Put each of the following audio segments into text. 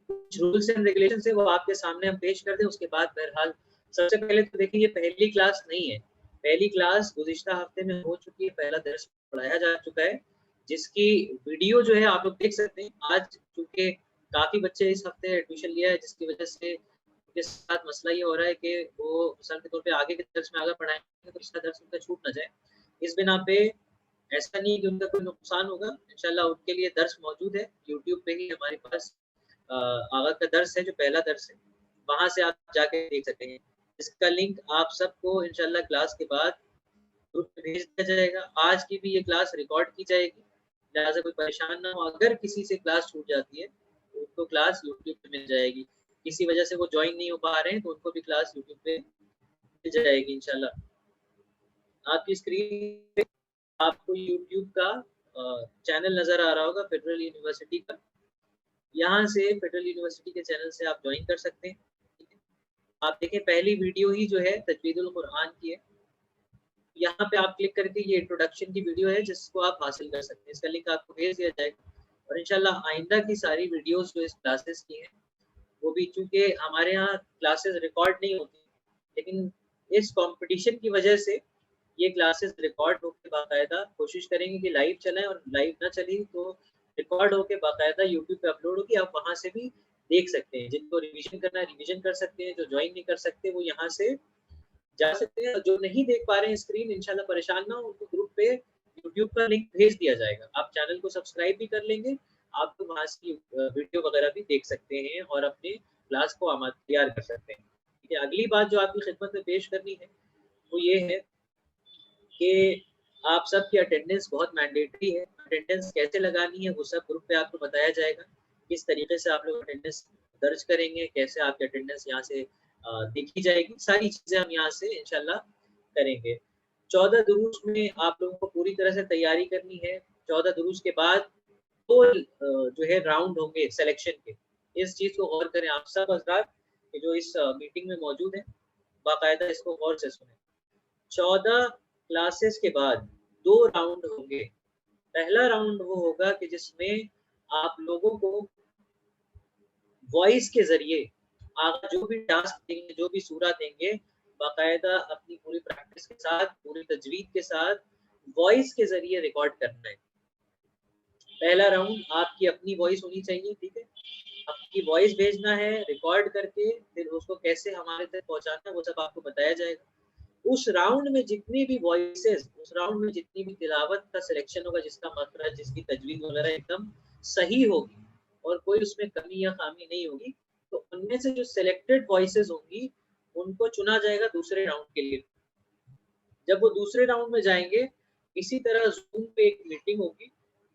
کچھ rules and regulation ہے وہ آپ کے سامنے ہم پیش کر دیں. اس کے بعد بہرحال سب سے پہلے تو دیکھیں یہ پہلی کلاس نہیں ہے. پہلی کلاس گزشتہ ہفتے میں ہو چکی ہے, پہلا درس پڑھایا جا چکا ہے, جس کی ویڈیو جو ہے آپ لوگ دیکھ سکتے ہیں. آج چونکہ کافی بچے اس ہفتے ایڈمیشن لیا ہے, جس کی وجہ سے ان کے ساتھ مسئلہ یہ ہو رہا ہے کہ وہ مثال کے طور پہ آگے کے درس میں آگے پڑھائیں گے تو پچھلا درس ان کا چھوٹ نہ جائے. اس بنا پہ ایسا نہیں کہ ان کا کوئی نقصان ہوگا, انشاءاللہ ان کے لیے درس موجود ہے. یوٹیوب پہ ہی ہمارے پاس آغا کا درس ہے جو پہلا درس ہے, وہاں سے آپ جا کے دیکھ سکتے ہیں. اس کا لنک آپ سب کو انشاءاللہ کلاس کے بعد گروپ میں بھیج دیا جائے گا. آج کی بھی یہ کلاس ریکارڈ کی جائے گی, لہٰذا کوئی پریشان نہ ہو. اگر کسی سے کلاس چھوٹ جاتی ہے تو ان کو کلاس یوٹیوب پہ مل جائے گی. کسی وجہ سے وہ جوائن نہیں ہو پا رہے ہیں تو ان کو بھی کلاس یوٹیوب پہ مل جائے گی انشاءاللہ. آپ کی اسکرین پہ آپ کو یوٹیوب کا چینل نظر آ رہا ہوگا فیڈرل یونیورسٹی کا. یہاں سے فیڈرل یونیورسٹی کے چینل سے آپ جوائن کر سکتے ہیں. آپ دیکھیں پہلی ویڈیو ہی جو ہے تجوید القرآن کی ہے. یہاں پہ آپ کلک کر کے یہ انٹروڈکشن کی ویڈیو ہے جس کو آپ حاصل کر سکتے ہیں. اس کا لنک آپ کو بھیج دیا جائے گا. اور انشاءاللہ آئندہ کی ساری ویڈیوز جو اس کلاسز کی ہیں وہ بھی, چونکہ ہمارے یہاں کلاسز ریکارڈ نہیں ہوتی, لیکن اس کمپٹیشن کی وجہ سے یہ کلاسز ریکارڈ ہو کے باقاعدہ کوشش کریں گے کہ لائیو چلیں, اور لائیو نہ چلی تو ریکارڈ ہو کے باقاعدہ یوٹیوب پہ اپلوڈ ہوگی. آپ وہاں سے بھی دیکھ سکتے ہیں. جن کو ریویژن کرنا ہے ریویژن کر سکتے ہیں, جو جوائن نہیں کر سکتے وہ یہاں سے جا سکتے ہیں. جو نہیں دیکھ پا رہے ہیں اسکرین, انشاءاللہ پریشان نہ ہو, ان کو گروپ پہ یوٹیوب کا لنک بھیج دیا جائے گا. آپ چینل کو سبسکرائب بھی کر لیں گے, آپ کو وہاں کی ویڈیو وغیرہ بھی دیکھ سکتے ہیں اور اپنے کلاس کو تیار کر سکتے ہیں. ٹھیک ہے. اگلی بات جو آپ کی خدمت میں پیش کرنی ہے وہ یہ ہے کہ آپ سب کی اٹینڈنس بہت مینڈیٹری ہے. اٹینڈنس کیسے لگانی ہے وہ سب گروپ پہ آپ کو بتایا جائے گا. کس طریقے سے آپ لوگ اٹینڈنس درج کریں گے, کیسے آپ کی اٹینڈنس یہاں سے دیکھی جائے گی, ساری چیزیں ہم یہاں سے انشاءاللہ کریں گے. 14 دروس میں آپ لوگوں کو پوری طرح سے تیاری کرنی ہے. 14 دروس کے بعد دو جو ہے راؤنڈ ہوں گے سلیکشن کے. اس چیز کو غور کریں آپ سب حضرات کہ جو اس میٹنگ میں موجود ہیں, باقاعدہ اس کو غور سے سنیں. 14 کلاسز کے بعد 2 راؤنڈ ہوں گے. پہلا راؤنڈ وہ ہوگا کہ جس میں آپ لوگوں کو وائس کے ذریعے آپ جو بھی ٹاسک دیں گے, جو بھی سورہ دیں گے, باقاعدہ اپنی پوری پریکٹس کے ساتھ, پوری تجوید کے ساتھ وائس کے ذریعے ریکارڈ کرنا ہے. پہلا راؤنڈ آپ کی اپنی وائس ہونی چاہیے. ٹھیک ہے, آپ کی وائس بھیجنا ہے ریکارڈ کر کے, پھر اس کو کیسے ہمارے تک پہنچانا ہے وہ سب آپ کو بتایا جائے گا. اس راؤنڈ میں جتنی بھی وائسز, اس راؤنڈ میں جتنی بھی تلاوت کا سلیکشن ہوگا, جس کا مخرج, جس کی تجوید وغیرہ ایک دم صحیح ہوگی اور کوئی اس میں کمی یا خامی نہیں ہوگی, تو ان میں سے جو سلیکٹڈ وائسز ہوں گی ان کو چنا جائے گا دوسرے راؤنڈ کے لیے. جب وہ دوسرے راؤنڈ میں جائیں گے, اسی طرح زوم پہ ایک میٹنگ ہوگی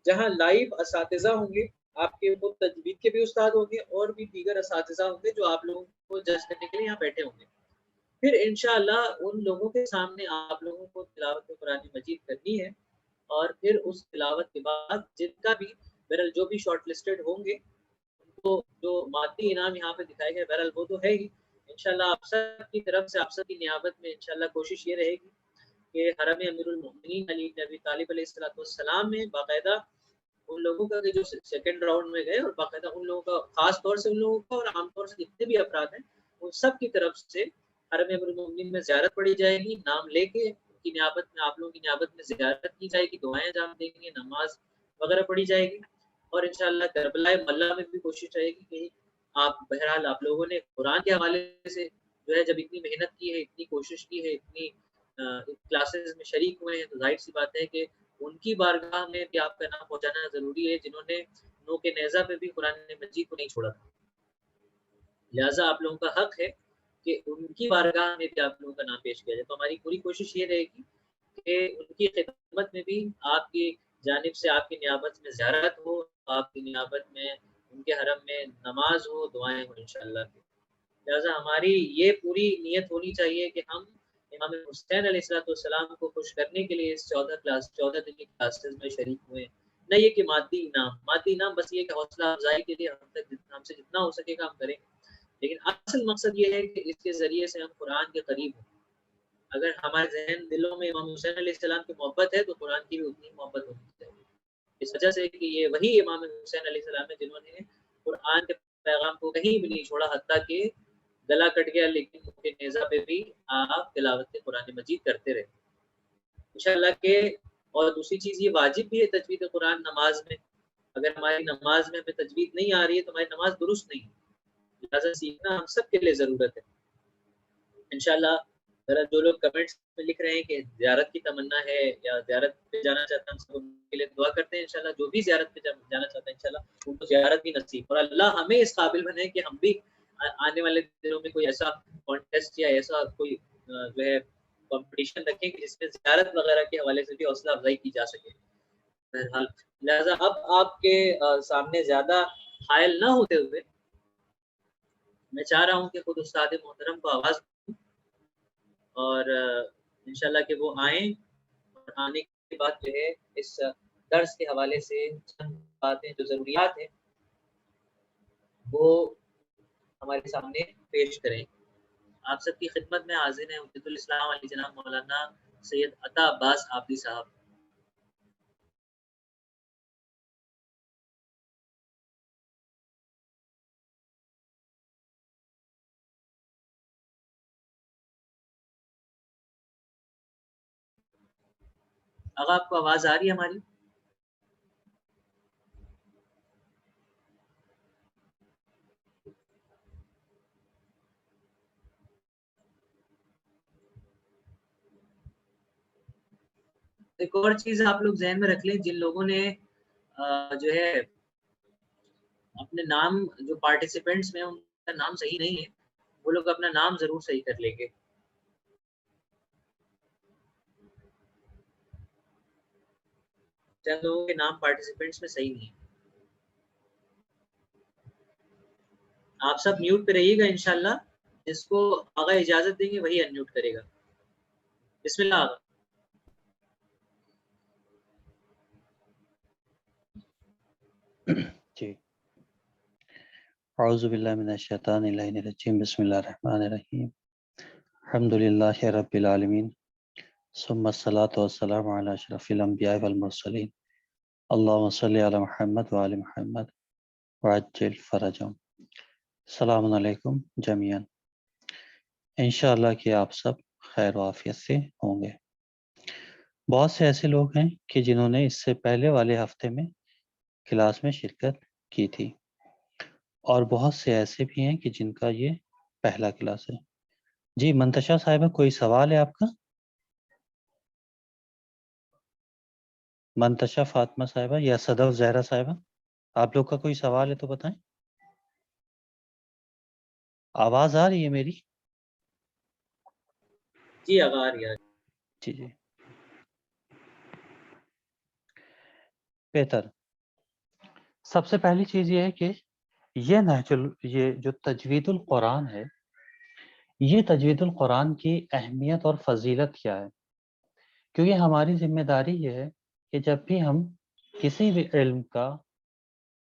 جہاں لائیو اساتذہ ہوں گے, آپ کے خود تجوید کے بھی استاد ہوں گے اور بھی دیگر اساتذہ ہوں گے جو آپ لوگوں کو جج کرنے کے لیے یہاں بیٹھے ہوں گے. پھر انشاءاللہ ان لوگوں کے سامنے آپ لوگوں کو تلاوت قرآن مجید کرنی ہے, اور پھر اس تلاوت کے بعد جن کا بھی بہرحال جو بھی شارٹ لسٹڈ ہوں گے ان کو جو مادی انعام یہاں پہ دکھائے گئے بہرحال وہ تو ہے ہی. انشاءاللہ آپ سب کی طرف سے, آپ سب کی نیابت میں انشاءاللہ کوشش یہ رہے گی کہ حرم امیر المؤمنین علی بن ابی طالب علیہ السلام میں باقاعدہ ان لوگوں کا جو سیکنڈ راؤنڈ میں گئے, اور باقاعدہ ان لوگوں کا, خاص طور سے ان لوگوں کا اور عام طور سے جتنے بھی افراد ہیں ان سب کی طرف سے حرم امیر المؤمنین میں زیارت پڑھی جائے گی. نام لے کے ان کی نیابت میں, آپ لوگوں کی نیابت میں زیارت کی جائے گی, دعائیں انجام دیں گے, نماز وغیرہ پڑھی جائے گی. اور انشاءاللہ کربلا ملہ میں بھی کوشش رہے گی کہ آپ بہرحال آپ لوگوں نے قرآن کے حوالے سے جو ہے جب اتنی محنت کی ہے, اتنی کوشش کی ہے, اتنی کلاسز میں شریک ہوئے ہیں, تو ظاہر سی بات ہے کہ ان کی بارگاہ میں بھی آپ کا نام پہنچانا ضروری ہے جنہوں نے نو کے نیزہ پہ بھی قرآن مجید کو نہیں چھوڑا تھا. لہٰذا آپ لوگوں کا حق ہے کہ ان کی بارگاہ میں بھی آپ لوگوں کا نام پیش کیا جائے. تو ہماری پوری کوشش یہ رہے گی کہ ان کی خدمت میں بھی آپ کی جانب سے آپ کی نیابت میں زیارت ہو, آپ کی نیابت میں ان کے حرم میں نماز ہو, دعائیں ہوں انشاءاللہ. لہٰذا ہماری یہ پوری نیت ہونی چاہیے کہ ہم امام حسین علیہ السلام کو خوش کرنے کے لیے اس 14 دن کی کلاسز میں شریک ہوئے. نہ یہ کہ مادی انعام بس یہ کہ حوصلہ افزائی کے لیے ہم سے جتنا ہو سکے گا ہم کریں, لیکن اصل مقصد یہ ہے کہ اس کے ذریعے سے ہم قرآن کے قریب ہوں. اگر ہمارے ذہن دلوں میں امام حسین علیہ السلام کی محبت ہے تو قرآن کی بھی اتنی محبت ہونی چاہیے, اس وجہ سے کہ یہ وہی امام حسین علیہ السلام ہے جنہوں نے قرآن کے پیغام کو کہیں بھی نہیں چھوڑا، حتیٰ کہ گلا کٹ گیا لیکن ان کے نیزہ پہ بھی آپ تلاوت قرآن مجید کرتے رہے انشاءاللہ کہ. اور دوسری چیز یہ واجب بھی ہے تجوید قرآن نماز میں. اگر ہماری نماز میں ہمیں تجوید نہیں آ رہی ہے تو ہماری نماز درست نہیں ہے. لہٰذا سیکھنا ہم سب کے لیے ضرورت ہے انشاءاللہ. ذرا جو لوگ کمنٹس میں لکھ رہے ہیں کہ زیارت کی تمنا ہے یا زیارت پہ جانا چاہتا ہے، ہم سب ان کے لیے دعا کرتے ہیں انشاءاللہ. جو بھی زیارت پہ جانا چاہتا ہے انشاءاللہ ان کو زیارت بھی نصیب، اور اللہ ہمیں اس قابل بنے کہ ہم بھی آنے والے دنوں میں کوئی ایسا کانٹیسٹ یا ایسا کوئی جو ہے کمپٹیشن رکھیں کہ جس میں زیارت وغیرہ کے حوالے سے بھی حوصلہ افزائی کی جا سکے. بہرحال لہٰذا اب آپ کے سامنے زیادہ حائل نہ ہوتے ہوئے میں چاہ رہا ہوں کہ خود استاد محترم کو آواز دوں اور انشاءاللہ کہ وہ آئیں، اور آنے کے بعد جو ہے اس درس کے حوالے سے چند باتیں جو ضروریات ہیں وہ ہمارے سامنے پیش کریں. آپ سب کی خدمت میں حاضر ہیں حجت الاسلام علی جناب مولانا سید عطا عباس حافظی صاحب. اب آپ کو آواز آ رہی ہے ہماری؟ ایک اور چیز آپ لوگ ذہن میں رکھ لیں، جن لوگوں نے جو ہے اپنے نام جو پارٹیسپینٹس میں ان کا نام صحیح نہیں ہے وہ لوگ اپنا نام ضرور صحیح کر لیں گے. چند لوگوں کے نام پارٹیسپینٹس میں صحیح نہیں ہے. آپ سب میوٹ پہ رہیے گا انشاءاللہ. جس کو آگا اجازت دیں گے وہی ان میوٹ کرے گا. بسم اللہ آغا. جی اعوذ باللہ من الشیطان الرجیم بسم اللہ الرحمن الرحیم الحمدللہ رب العالمین ثم الصلاۃ والسلام علی اشرف الانبیاء والمرسلین اللہم صلی علی محمد وعلی محمد وعجل فرجهم. السلام علیکم جمیعاً. انشاءاللہ کہ آپ سب خیر و عافیت سے ہوں گے. بہت سے ایسے لوگ ہیں کہ جنہوں نے اس سے پہلے والے ہفتے میں کلاس میں شرکت کی تھی، اور بہت سے ایسے بھی ہیں کہ جن کا یہ پہلا کلاس ہے. جی منتشا صاحبہ کوئی سوال ہے آپ کا؟ منتشا فاطمہ صاحبہ یا صدف زہرا صاحبہ آپ لوگ کا کوئی سوال ہے تو بتائیں. آواز آ رہی ہے میری؟ جی آغا آ رہی ہے. جی جی بہتر. سب سے پہلی چیز یہ ہے کہ یہ جو تجوید القرآن ہے، یہ تجوید القرآن کی اہمیت اور فضیلت کیا ہے. کیونکہ ہماری ذمہ داری یہ ہے کہ جب بھی ہم کسی بھی علم کا،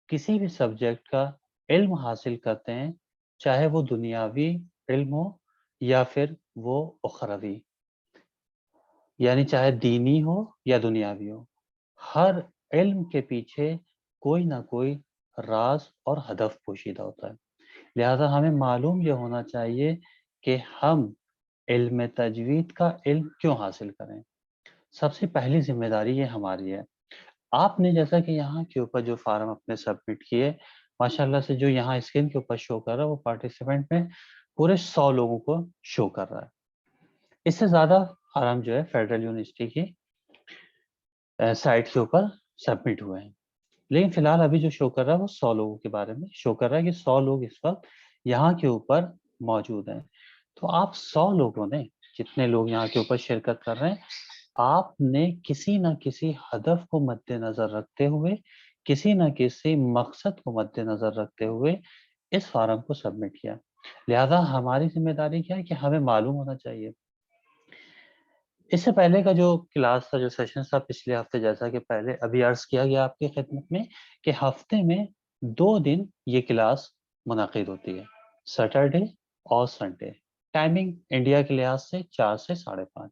کسی بھی سبجیکٹ کا علم حاصل کرتے ہیں، چاہے وہ دنیاوی علم ہو یا پھر وہ اخروی، یعنی چاہے دینی ہو یا دنیاوی ہو، ہر علم کے پیچھے کوئی نہ کوئی راز اور ہدف پوشیدہ ہوتا ہے. لہذا ہمیں معلوم یہ ہونا چاہیے کہ ہم علم تجوید کا علم کیوں حاصل کریں. سب سے پہلی ذمہ داری یہ ہماری ہے. آپ نے جیسا کہ یہاں کے اوپر جو فارم اپنے سبمٹ کیے، ماشاءاللہ سے جو یہاں اسکرین کے اوپر شو کر رہا ہے وہ پارٹیسپینٹ میں پورے 100 لوگوں کو شو کر رہا ہے. اس سے زیادہ فارم جو ہے فیڈرل یونیورسٹی کی سائٹ کے اوپر سبمٹ ہوئے ہیں، لیکن فی الحال ابھی جو شو کر رہا ہے وہ 100 لوگوں کے بارے میں شو کر رہا ہے کہ 100 لوگ اس وقت یہاں کے اوپر موجود ہیں. تو آپ 100 لوگوں نے، جتنے لوگ یہاں کے اوپر شرکت کر رہے ہیں، آپ نے کسی نہ کسی ہدف کو مد نظر رکھتے ہوئے، کسی نہ کسی مقصد کو مد نظر رکھتے ہوئے اس فارم کو سبمٹ کیا. لہذا ہماری ذمہ داری کیا ہے کہ ہمیں معلوم ہونا چاہیے. اس سے پہلے کا جو کلاس تھا، جو سیشن تھا پچھلے ہفتے، جیسا کہ پہلے ابھی عرض کیا گیا آپ کی خدمت میں کہ ہفتے میں 2 دن یہ کلاس منعقد ہوتی ہے، سیٹرڈے اور سنڈے. ٹائمنگ انڈیا کے لحاظ سے 4 سے 5:30.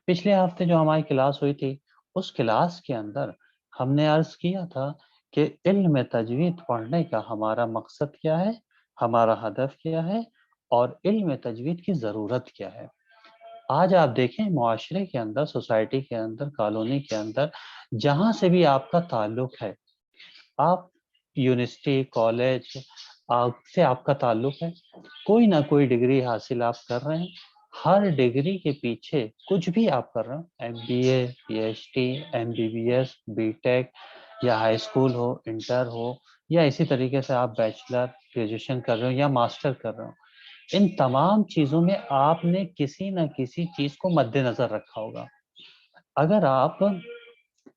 پچھلے ہفتے جو ہماری کلاس ہوئی تھی، اس کلاس کے اندر ہم نے عرض کیا تھا کہ علم تجوید پڑھنے کا ہمارا مقصد کیا ہے، ہمارا ہدف کیا ہے، اور علم تجوید کی ضرورت کیا ہے۔ آج آپ دیکھیں معاشرے کے اندر، سوسائٹی کے اندر، کالونی کے اندر، جہاں سے بھی آپ کا تعلق ہے، آپ یونیورسٹی، کالج سے آپ کا تعلق ہے، کوئی نہ کوئی ڈگری حاصل آپ کر رہے ہیں، ہر ڈگری کے پیچھے کچھ بھی آپ کر رہے ہیں، M B A, P H D, M B B S, B tech, یا ہائی اسکول ہو، انٹر ہو، یا اسی طریقے سے آپ بیچلر، گریجویشن کر رہے ہو یا ماسٹر کر رہے ہو، ان تمام چیزوں میں آپ نے کسی نہ کسی چیز کو مد نظر رکھا ہوگا۔ اگر آپ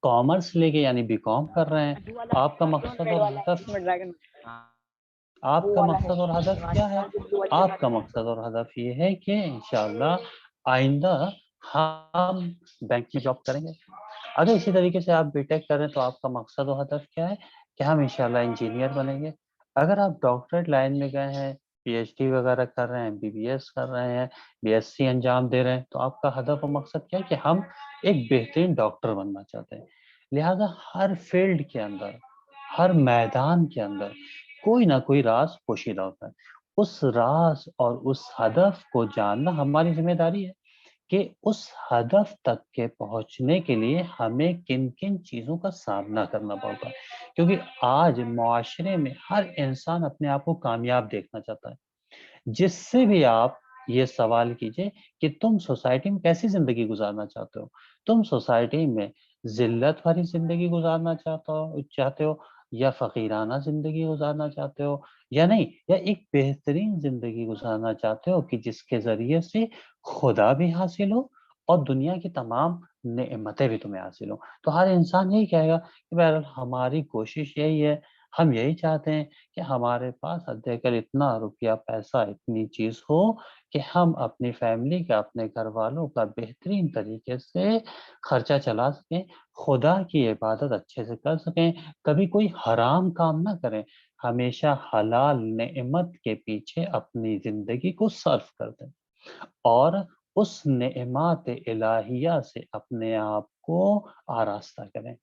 کامرس لے کے یعنی بی کام کر رہے ہیں، آپ کا مقصد اور ہدف، آپ کا مقصد اور ہدف کیا ہے؟ آپ کا مقصد اور ہدف یہ ہے کہ انشاءاللہ آئندہ ہم بینک میں جاب کریں گے۔ اگر اسی طریقے سے آپ بی ٹیک کریں تو آپ کا مقصد و ہدف کیا ہے کہ ہم انشاءاللہ انجینئر بنیں گے۔ اگر آپ ڈاکٹریٹ لائن میں گئے ہیں، پی ایچ ڈی وغیرہ کر رہے ہیں، بی بی ایس کر رہے ہیں، بی ایس سی انجام دے رہے ہیں، تو آپ کا ہدف و مقصد کیا ہے کہ ہم ایک بہترین ڈاکٹر بننا چاہتے ہیں۔ لہذا ہر فیلڈ کے اندر، ہر میدان کے اندر کوئی نہ کوئی راز پوشیدہ ہوتا ہے۔ اس راز اور اس ہدف کو جاننا ہماری ذمہ داری ہے کہ اس ہدف تک کے پہنچنے کے لیے ہمیں کن کن چیزوں کا سامنا کرنا پڑتا ہے، کیونکہ آج معاشرے میں ہر انسان اپنے آپ کو کامیاب دیکھنا چاہتا ہے۔ جس سے بھی آپ یہ سوال کیجئے کہ تم سوسائٹی میں کیسی زندگی گزارنا چاہتے ہو، تم سوسائٹی میں ذلت بھری زندگی گزارنا چاہتے ہو یا فقیرانہ زندگی گزارنا چاہتے ہو، یا نہیں، یا ایک بہترین زندگی گزارنا چاہتے ہو کہ جس کے ذریعے سے خدا بھی حاصل ہو اور دنیا کی تمام نعمتیں بھی تمہیں حاصل ہو۔ تو ہر انسان یہی کہے گا کہ بہرحال ہماری کوشش یہی ہے، ہم یہی چاہتے ہیں کہ ہمارے پاس حداقل اتنا روپیہ پیسہ، اتنی چیز ہو کہ ہم اپنی فیملی کا، اپنے گھر والوں کا بہترین طریقے سے خرچہ چلا سکیں، خدا کی عبادت اچھے سے کر سکیں، کبھی کوئی حرام کام نہ کریں، ہمیشہ حلال نعمت کے پیچھے اپنی زندگی کو صرف کر دیں اور اس نعمات الہیہ سے اپنے آپ کو آراستہ کریں۔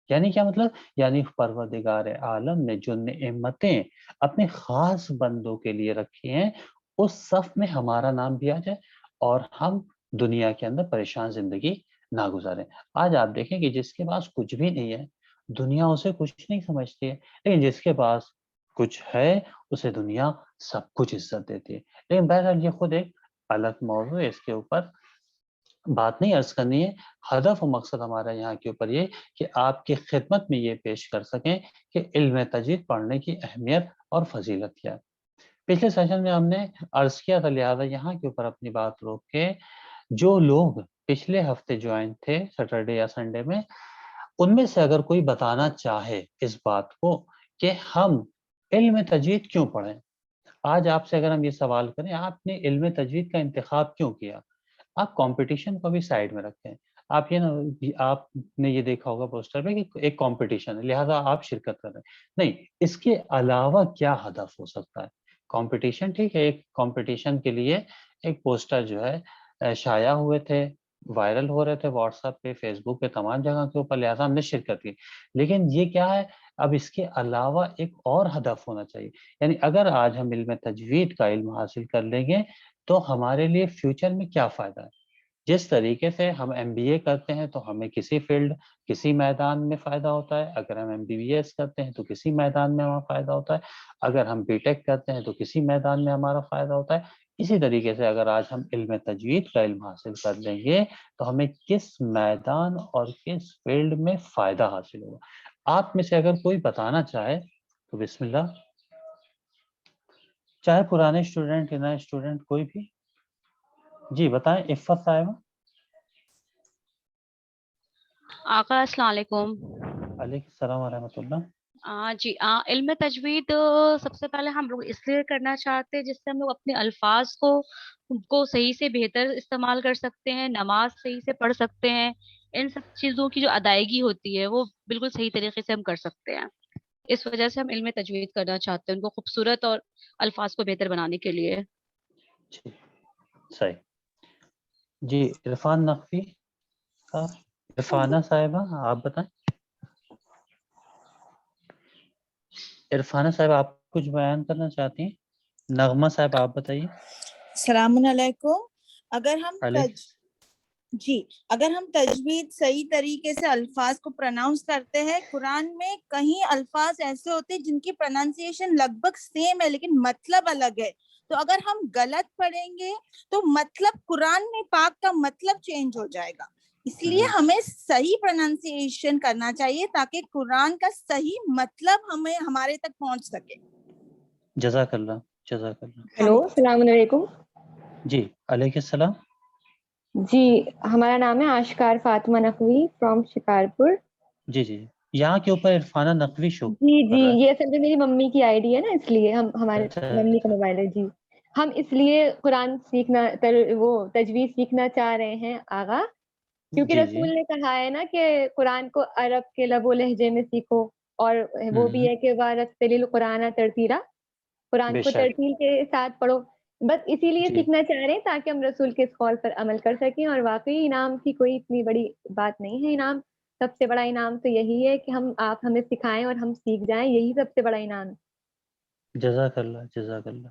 یعنی کیا مطلب؟ یعنی پروردگار عالم نے جو نعمتیں اپنے خاص بندوں کے لیے رکھی ہیں، اس صف میں ہمارا نام بھی آ جائے اور ہم دنیا کے اندر پریشان زندگی نہ گزاریں۔ آج آپ دیکھیں کہ جس کے پاس کچھ بھی نہیں ہے، دنیا اسے کچھ نہیں سمجھتی ہے، لیکن جس کے پاس کچھ ہے اسے دنیا سب کچھ عزت دیتی ہے۔ لیکن بہرحال یہ خود ایک الگ موضوع ہے، اس کے اوپر بات نہیں عرض کرنی ہے۔ ہدف و مقصد ہمارا یہاں کے اوپر یہ کہ آپ کی خدمت میں یہ پیش کر سکیں کہ علم تجوید پڑھنے کی اہمیت اور فضیلت کیا ہے۔ پچھلے سیشن میں ہم نے عرض کیا تھا، لہذا یہاں کے اوپر اپنی بات روک کے جو لوگ پچھلے ہفتے جوائن تھے سیٹرڈے یا سنڈے میں، ان میں سے اگر کوئی بتانا چاہے اس بات کو کہ ہم علم تجوید کیوں پڑھیں، آج آپ سے اگر ہم یہ سوال کریں آپ نے علم تجوید کا انتخاب کیوں کیا، آپ کمپٹیشن کو بھی سائڈ میں رکھیں۔ آپ یہ آپ نے یہ دیکھا ہوگا پوسٹر پہ کہ ایک کمپٹیشن ہے لہذا آپ شرکت کر رہے ہیں، نہیں، اس کے علاوہ کیا ہدف ہو سکتا ہے؟ کمپٹیشن ٹھیک ہے، ایک کمپٹیشن کے لیے ایک پوسٹر جو ہے شائع ہوئے تھے، وائرل ہو رہے تھے واٹس ایپ پہ، فیس بک پہ، تمام جگہ کے اوپر، لہذا ہم نے شرکت کی۔ لیکن یہ کیا ہے، اب اس کے علاوہ ایک اور ہدف ہونا چاہیے۔ یعنی اگر آج ہم علم تجوید کا علم حاصل کر لیں گے تو ہمارے لیے فیوچر میں کیا فائدہ ہے؟ جس طریقے سے ہم ایم بی اے کرتے ہیں تو ہمیں کسی فیلڈ، کسی میدان میں فائدہ ہوتا ہے، اگر ہم ایم بی بی ایس کرتے ہیں تو کسی میدان میں ہمارا فائدہ ہوتا ہے، اگر ہم بی ٹیک کرتے ہیں تو کسی میدان میں ہمارا فائدہ ہوتا ہے۔ اسی طریقے سے اگر آج ہم علم تجوید کا علم حاصل کر لیں گے تو ہمیں کس میدان اور کس فیلڈ میں فائدہ حاصل ہوگا۔ آپ میں سے اگر کوئی بتانا چاہے تو بسم اللہ، چاہے پرانے اسٹوڈنٹ یا نئے اسٹوڈنٹ کوئی بھی، جی بتائیں۔ عفت صاحبہ۔ آقا السلام علیکم۔ علیکم السلام ورحمۃ اللہ۔ جی علم تجوید سب سے پہلے ہم لوگ اس لیے کرنا چاہتے ہیں جس سے ہم لوگ اپنے الفاظ کو صحیح سے بہتر استعمال کر سکتے ہیں، نماز صحیح سے پڑھ سکتے ہیں، ان سب چیزوں کی جو ادائیگی ہوتی ہے وہ بالکل صحیح طریقے سے ہم کر سکتے ہیں۔ اس وجہ سے ہم علم تجوید کرنا چاہتے ہیں، ان کو خوبصورت اور الفاظ کو بہتر بنانے کے لیے۔ جی صحیح۔ جی عرفان نقوی صاحب، عرفانہ صاحبہ، آپ بتائیں۔ عرفانہ صاحب آپ کچھ بیان کرنا چاہتی ہیں؟ نغمہ صاحب آپ بتائیے. السلام علیکم. اگر ہم علیکم. اگر ہم تجوید صحیح طریقے سے الفاظ کو پروناؤنس کرتے ہیں، قرآن میں کہیں الفاظ ایسے ہوتے ہیں جن کی پروننسیشن لگ بھگ سیم ہے لیکن مطلب الگ ہے. تو اگر ہم غلط پڑھیں گے تو مطلب قرآن میں پاک کا مطلب چینج ہو جائے گا. اس لیے ہمیں صحیح پروننسیشن کرنا چاہیے تاکہ قرآن کا صحیح مطلب ہمارے تک پہنچ سکے. جزاک اللہ، جزاک اللہ. ہیلو، السلام علیکم. جی علیکم السلام. جی ہمارا نام ہے آشکار فاطمہ نقوی فرام شکارپور. جی جی یہاں کے اوپر عرفانہ نقوی شو جی کر رہا ہے. یہ اصل میں میری ممی کی آئی ڈی ہے نا، اس لیے ہمارے اچھا ممی کا موبائل ہے. جی ہم اس لیے قرآن سیکھنا وہ تجوید سیکھنا چاہ رہے ہیں آغا، کیونکہ جی رسول نے کہا ہے نا کہ قرآن کو عرب کے لب و لہجے میں سیکھو، اور وہ بھی ہے کہ وَرَتِّلِ الْقُرْآنَ ترتیلا، قرآن بے کو شک. ترتیل کے ساتھ پڑھو. بس اسی لیے جی سیکھنا چاہ رہے ہیں تاکہ ہم رسول کے اس قول پر عمل کر سکیں. اور واقعی انعام کی کوئی اتنی بڑی بات نہیں ہے. انعام سب سے بڑا انعام تو یہی ہے کہ آپ ہمیں سکھائیں اور ہم سیکھ جائیں، یہی سب سے بڑا انعام. جزاک اللہ، جزاک اللہ.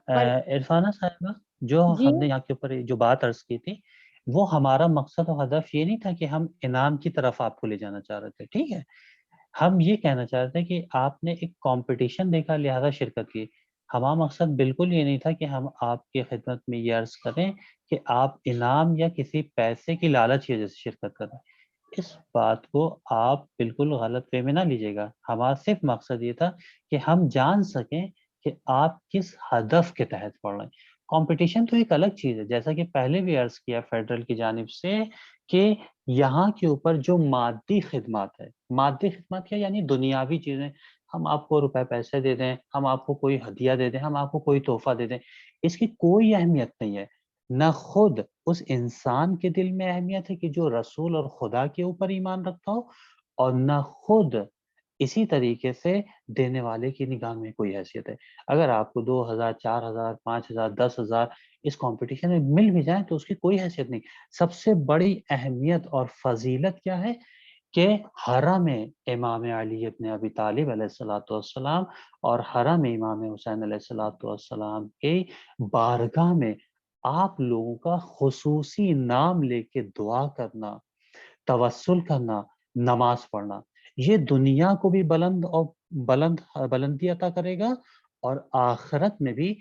اور عرفانہ صاحبہ جو جی ہم نے یہاں کے اوپر جو بات عرض کی تھی، وہ ہمارا مقصد و ہدف یہ نہیں تھا کہ ہم انعام کی طرف آپ کو لے جانا چاہ رہے تھے. ٹھیک ہے، ہم یہ کہنا چاہ رہے تھے کہ آپ نے ایک کمپٹیشن دیکھا لہذا شرکت کی. ہمارا مقصد بالکل یہ نہیں تھا کہ ہم آپ کی خدمت میں یہ عرض کریں کہ آپ انعام یا کسی پیسے کی لالچ کی وجہ سے شرکت کریں. اس بات کو آپ بالکل غلط وے میں نہ لیجیے گا. ہمارا صرف مقصد یہ تھا کہ ہم جان سکیں کہ آپ کس ہدف کے تحت پڑھ رہے ہیں. کمپٹیشن تو ایک الگ چیز ہے، جیسا کہ پہلے بھی عرض کیا فیڈرل کی جانب سے کہ یہاں کے اوپر جو مادی خدمات ہے، مادی خدمات کیا یعنی دنیاوی چیزیں، ہم آپ کو روپے پیسے دے دیں، ہم آپ کو کوئی ہدیہ دے دیں، ہم آپ کو کوئی تحفہ دے دیں، اس کی کوئی اہمیت نہیں ہے. نہ خود اس انسان کے دل میں اہمیت ہے کہ جو رسول اور خدا کے اوپر ایمان رکھتا ہو، اور نہ خود اسی طریقے سے دینے والے کی نگاہ میں کوئی حیثیت ہے. اگر آپ کو 2000 4000 5000 10,000 اس کمپٹیشن میں مل بھی جائیں تو اس کی کوئی حیثیت نہیں. سب سے بڑی اہمیت اور فضیلت کیا ہے کہ حرم امام علی ابن ابی طالب علیہ الصلوۃ والسلام اور حرم امام حسین علیہ الصلوۃ والسلام کے بارگاہ میں آپ لوگوں کا خصوصی نام لے کے دعا کرنا، توسل کرنا، نماز پڑھنا، یہ دنیا کو بھی بلندی عطا کرے گا اور آخرت میں بھی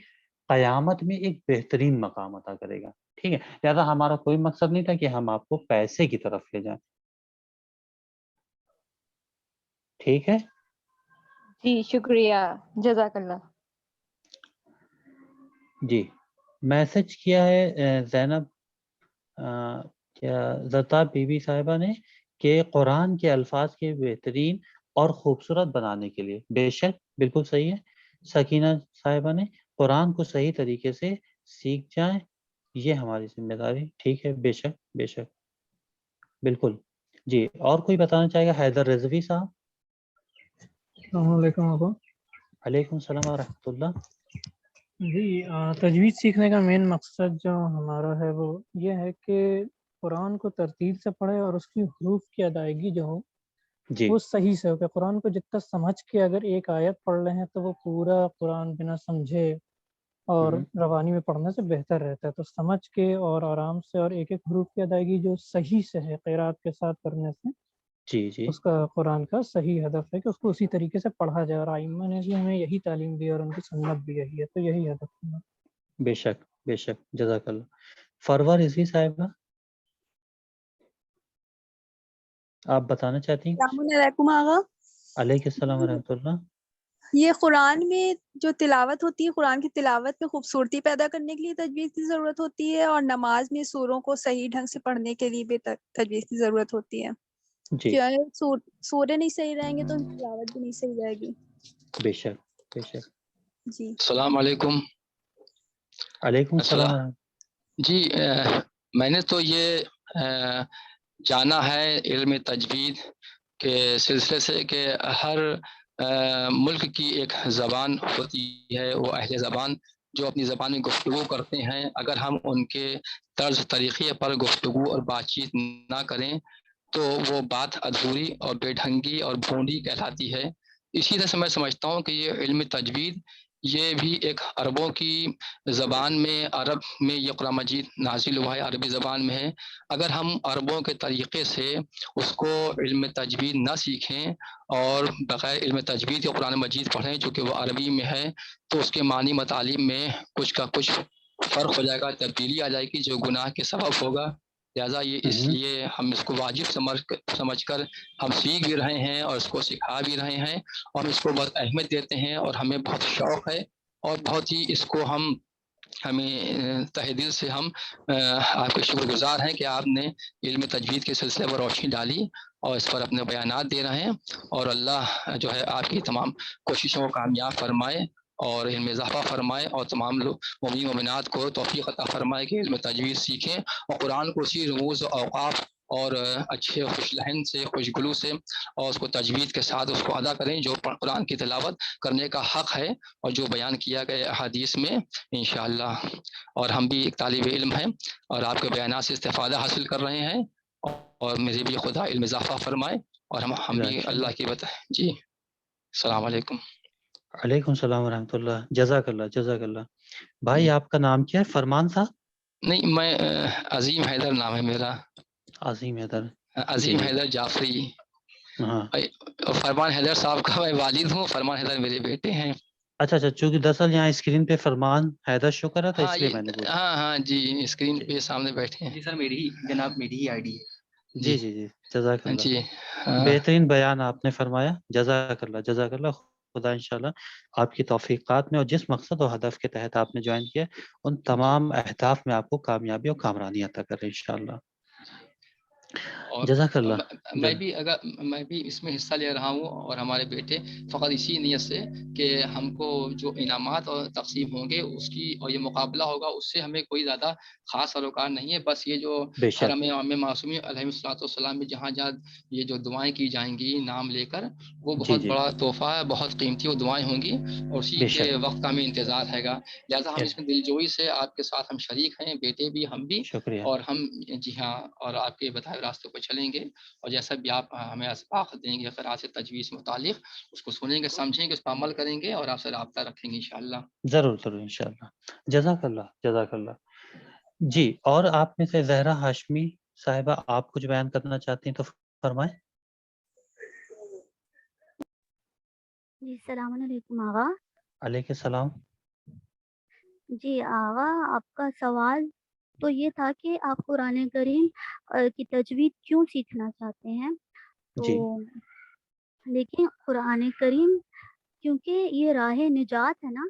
قیامت میں ایک بہترین مقام عطا کرے گا. ٹھیک ہے، لہذا ہمارا کوئی مقصد نہیں تھا کہ ہم آپ کو پیسے کی طرف لے جائیں. ٹھیک ہے جی شکریہ، جزاک اللہ. جی میسج کیا ہے زینب کیا زتا بی بی صاحبہ نے کہ قرآن کے الفاظ کے بہترین اور خوبصورت بنانے کے لیے. بے شک بالکل صحیح ہے. سکینہ صاحبہ نے قرآن کو صحیح طریقے سے سیکھ جائیں، یہ ہماری ذمہ داری. ٹھیک ہے، بے شک بے شک بالکل. جی اور کوئی بتانا چاہے گا؟ حیدر رضوی صاحب. السلام علیکم ابا. علیکم السلام ورحمۃ اللہ. جی تجوید سیکھنے کا مین مقصد جو ہمارا ہے وہ یہ ہے کہ قرآن کو ترتیب سے پڑھے اور اس کی حروف کی ادائیگی جو ہو جی وہ صحیح سے ہو. کہ قرآن کو جتنا سمجھ کے اگر ایک آیت پڑھ رہے ہیں تو وہ پورا قرآن بنا سمجھے اور روانی میں پڑھنے سے بہتر رہتا ہے. تو سمجھ کے اور آرام سے اور ایک ایک حروف کی ادائیگی جو صحیح سے ہے قرات کے ساتھ کرنے سے جی جی اس کا قرآن کا صحیح ہدف ہے کہ اس کو اسی طریقے سے پڑھا جائے. اور ائمہ نے بھی ہمیں یہی تعلیم دی اور ان کی سنت بھی یہی ہے، تو یہی ہدف ہے. بے شک بے شک جزاک اللہ. فروا رضوی صاحبہ آپ بتانا چاہتی ہیں؟ السلام علیکم آغا. علیکم السلام ورحمۃ اللہ. یہ قرآن میں جو تلاوت ہوتی ہے، قرآن کی تلاوت میں خوبصورتی پیدا کرنے کے لیے تجوید کی ضرورت ہوتی ہے، اور نماز میں سوروں کو صحیح ڈھنگ سے پڑھنے کے لیے بھی تجوید کی ضرورت ہوتی ہے. جی سورے نہیں صحیح رہیں گے تو ان کی تلاوت بھی نہیں صحیح رہے گی. بے شک بے شک. جی السلام علیکم. علیکم السلام ورحمۃ. جی میں نے تو یہ جانا ہے علم تجوید کے سلسلے سے کہ ہر ملک کی ایک زبان ہوتی ہے، وہ اہل زبان جو اپنی زبان میں گفتگو کرتے ہیں، اگر ہم ان کے طرز طریقے پر گفتگو اور بات چیت نہ کریں تو وہ بات ادھوری اور بے ڈھنگی اور بھونڈی کہلاتی ہے. اسی طرح سے میں سمجھتا ہوں کہ یہ علم تجوید یہ بھی ایک عربوں کی زبان میں، عرب میں یہ قرآن مجید نازل ہوا ہے، عربی زبان میں ہے۔ اگر ہم عربوں کے طریقے سے اس کو علم تجوید نہ سیکھیں اور بغیر علم تجوید کے قرآن مجید پڑھیں جو کہ وہ عربی میں ہے، تو اس کے معنی مطالب میں کچھ کا کچھ فرق ہو جائے گا، تبدیلی آ جائے گی جو گناہ کے سبب ہوگا۔ لہٰذا یہ اس لیے ہم اس کو واجب سمجھ کر ہم سیکھ بھی رہے ہیں اور اس کو سکھا بھی رہے ہیں، اور اس کو بہت اہمیت دیتے ہیں، اور ہمیں بہت شوق ہے، اور بہت ہی اس کو ہمیں تہ دل سے ہم آپ کے شکر گزار ہیں کہ آپ نے علم تجوید کے سلسلے پر روشنی ڈالی اور اس پر اپنے بیانات دے رہے ہیں، اور اللہ جو ہے آپ کی تمام کوششوں کو کامیاب فرمائے اور علم اضافہ فرمائے، اور تمام لوگ مومنین مومنات کو توفیق عطا فرمائے کہ علم تجوید سیکھیں اور قرآن کو اسی رموز و اوقاف اور اچھے خوش لہن سے، خوشگلو سے، اور اس کو تجوید کے ساتھ اس کو ادا کریں جو قرآن کی تلاوت کرنے کا حق ہے اور جو بیان کیا گیا احادیث میں انشاءاللہ۔ اور ہم بھی ایک طالب علم ہیں اور آپ کے بیانات سے استفادہ حاصل کر رہے ہیں، اور مجھے بھی خدا علم اضافہ فرمائے، اور ہم بھی اللہ کی بتائیں۔ جی السلام علیکم۔ علیکم السلام ورحمۃ اللہ، جزاک اللہ جزاک اللہ۔ بھائی آپ کا نام کیا ہے؟ فرمان صاحب؟ نہیں، میں عظیم حیدر نام ہے میرا، عظیم حیدر۔ عظیم حیدر جعفری۔ ہاں، اور فرمان حیدر صاحب کا میں والد ہوں، فرمان حیدر میرے بیٹے ہیں۔ اچھا اچھا، چونکہ دراصل یہاں اسکرین پہ فرمان حیدر شو کر رہا تھا، ہاں اس لیے میں نے پوچھا۔ ہاں جی، اسکرین پہ سامنے بیٹھے ہیں۔ جی سر، میری ہی آئی ڈی ہے۔ جی جی جی، جزاک اللہ۔ جی بہترین بیان آپ نے فرمایا، جزاک اللہ جزاک اللہ۔ خدا انشاءاللہ آپ کی توفیقات میں اور جس مقصد و ہدف کے تحت آپ نے جوائن کیا ان تمام اہداف میں آپ کو کامیابی اور کامرانی عطا کرے انشاءاللہ۔ اور جزاک اللہ۔ میں بھی اس میں حصہ لے رہا ہوں، اور ہمارے بیٹے فقط اسی نیت سے کہ ہم کو جو انعامات اور تقسیم ہوں گے اس کی، اور یہ مقابلہ ہوگا، اس سے ہمیں کوئی زیادہ خاص سروکار نہیں ہے۔ بس یہ جو بے شک، حرم عام معصومی علیہ الصلوۃ والسلام میں جہاں جہاں یہ جو دعائیں کی جائیں گی نام لے کر، وہ جی بہت جی، بڑا تحفہ ہے، بہت قیمتی وہ دعائیں ہوں گی، اور اسی بے کے شک، وقت کا ہمیں انتظار ہے گا۔ لہٰذا ہم اس میں دلجوئی سے آپ کے ساتھ ہم شریک ہیں، بیٹے بھی، ہم بھی، شکریہ۔ اور ہم جی ہاں، اور آپ کے بتائے راستے پر چلیں گے، اور جیسا بھی آپ ہمیں اسباق دیں گے قراءت تجوید متعلق، اس کو سنیں گے، سمجھیں گے، اس پر عمل کریں گے، اور آپ سے رابطہ رکھیں گے انشاءاللہ۔ ضرور ضرور انشاءاللہ، جزاک اللہ جزاک اللہ۔ جی، اور آپ میں سے زہرا ہاشمی صاحبہ، آپ کچھ بیان کرنا چاہتی ہیں تو فرمائیں۔ جی السلام علیکم آغا۔ علیکم السلام۔ جی آغا، آپ کا سوال تو یہ تھا کہ آپ قرآن کریم کی تجوید کیوں سیکھنا چاہتے ہیں؟ تو جی لیکن قرآن کریم کیونکہ یہ راہ نجات ہے نا،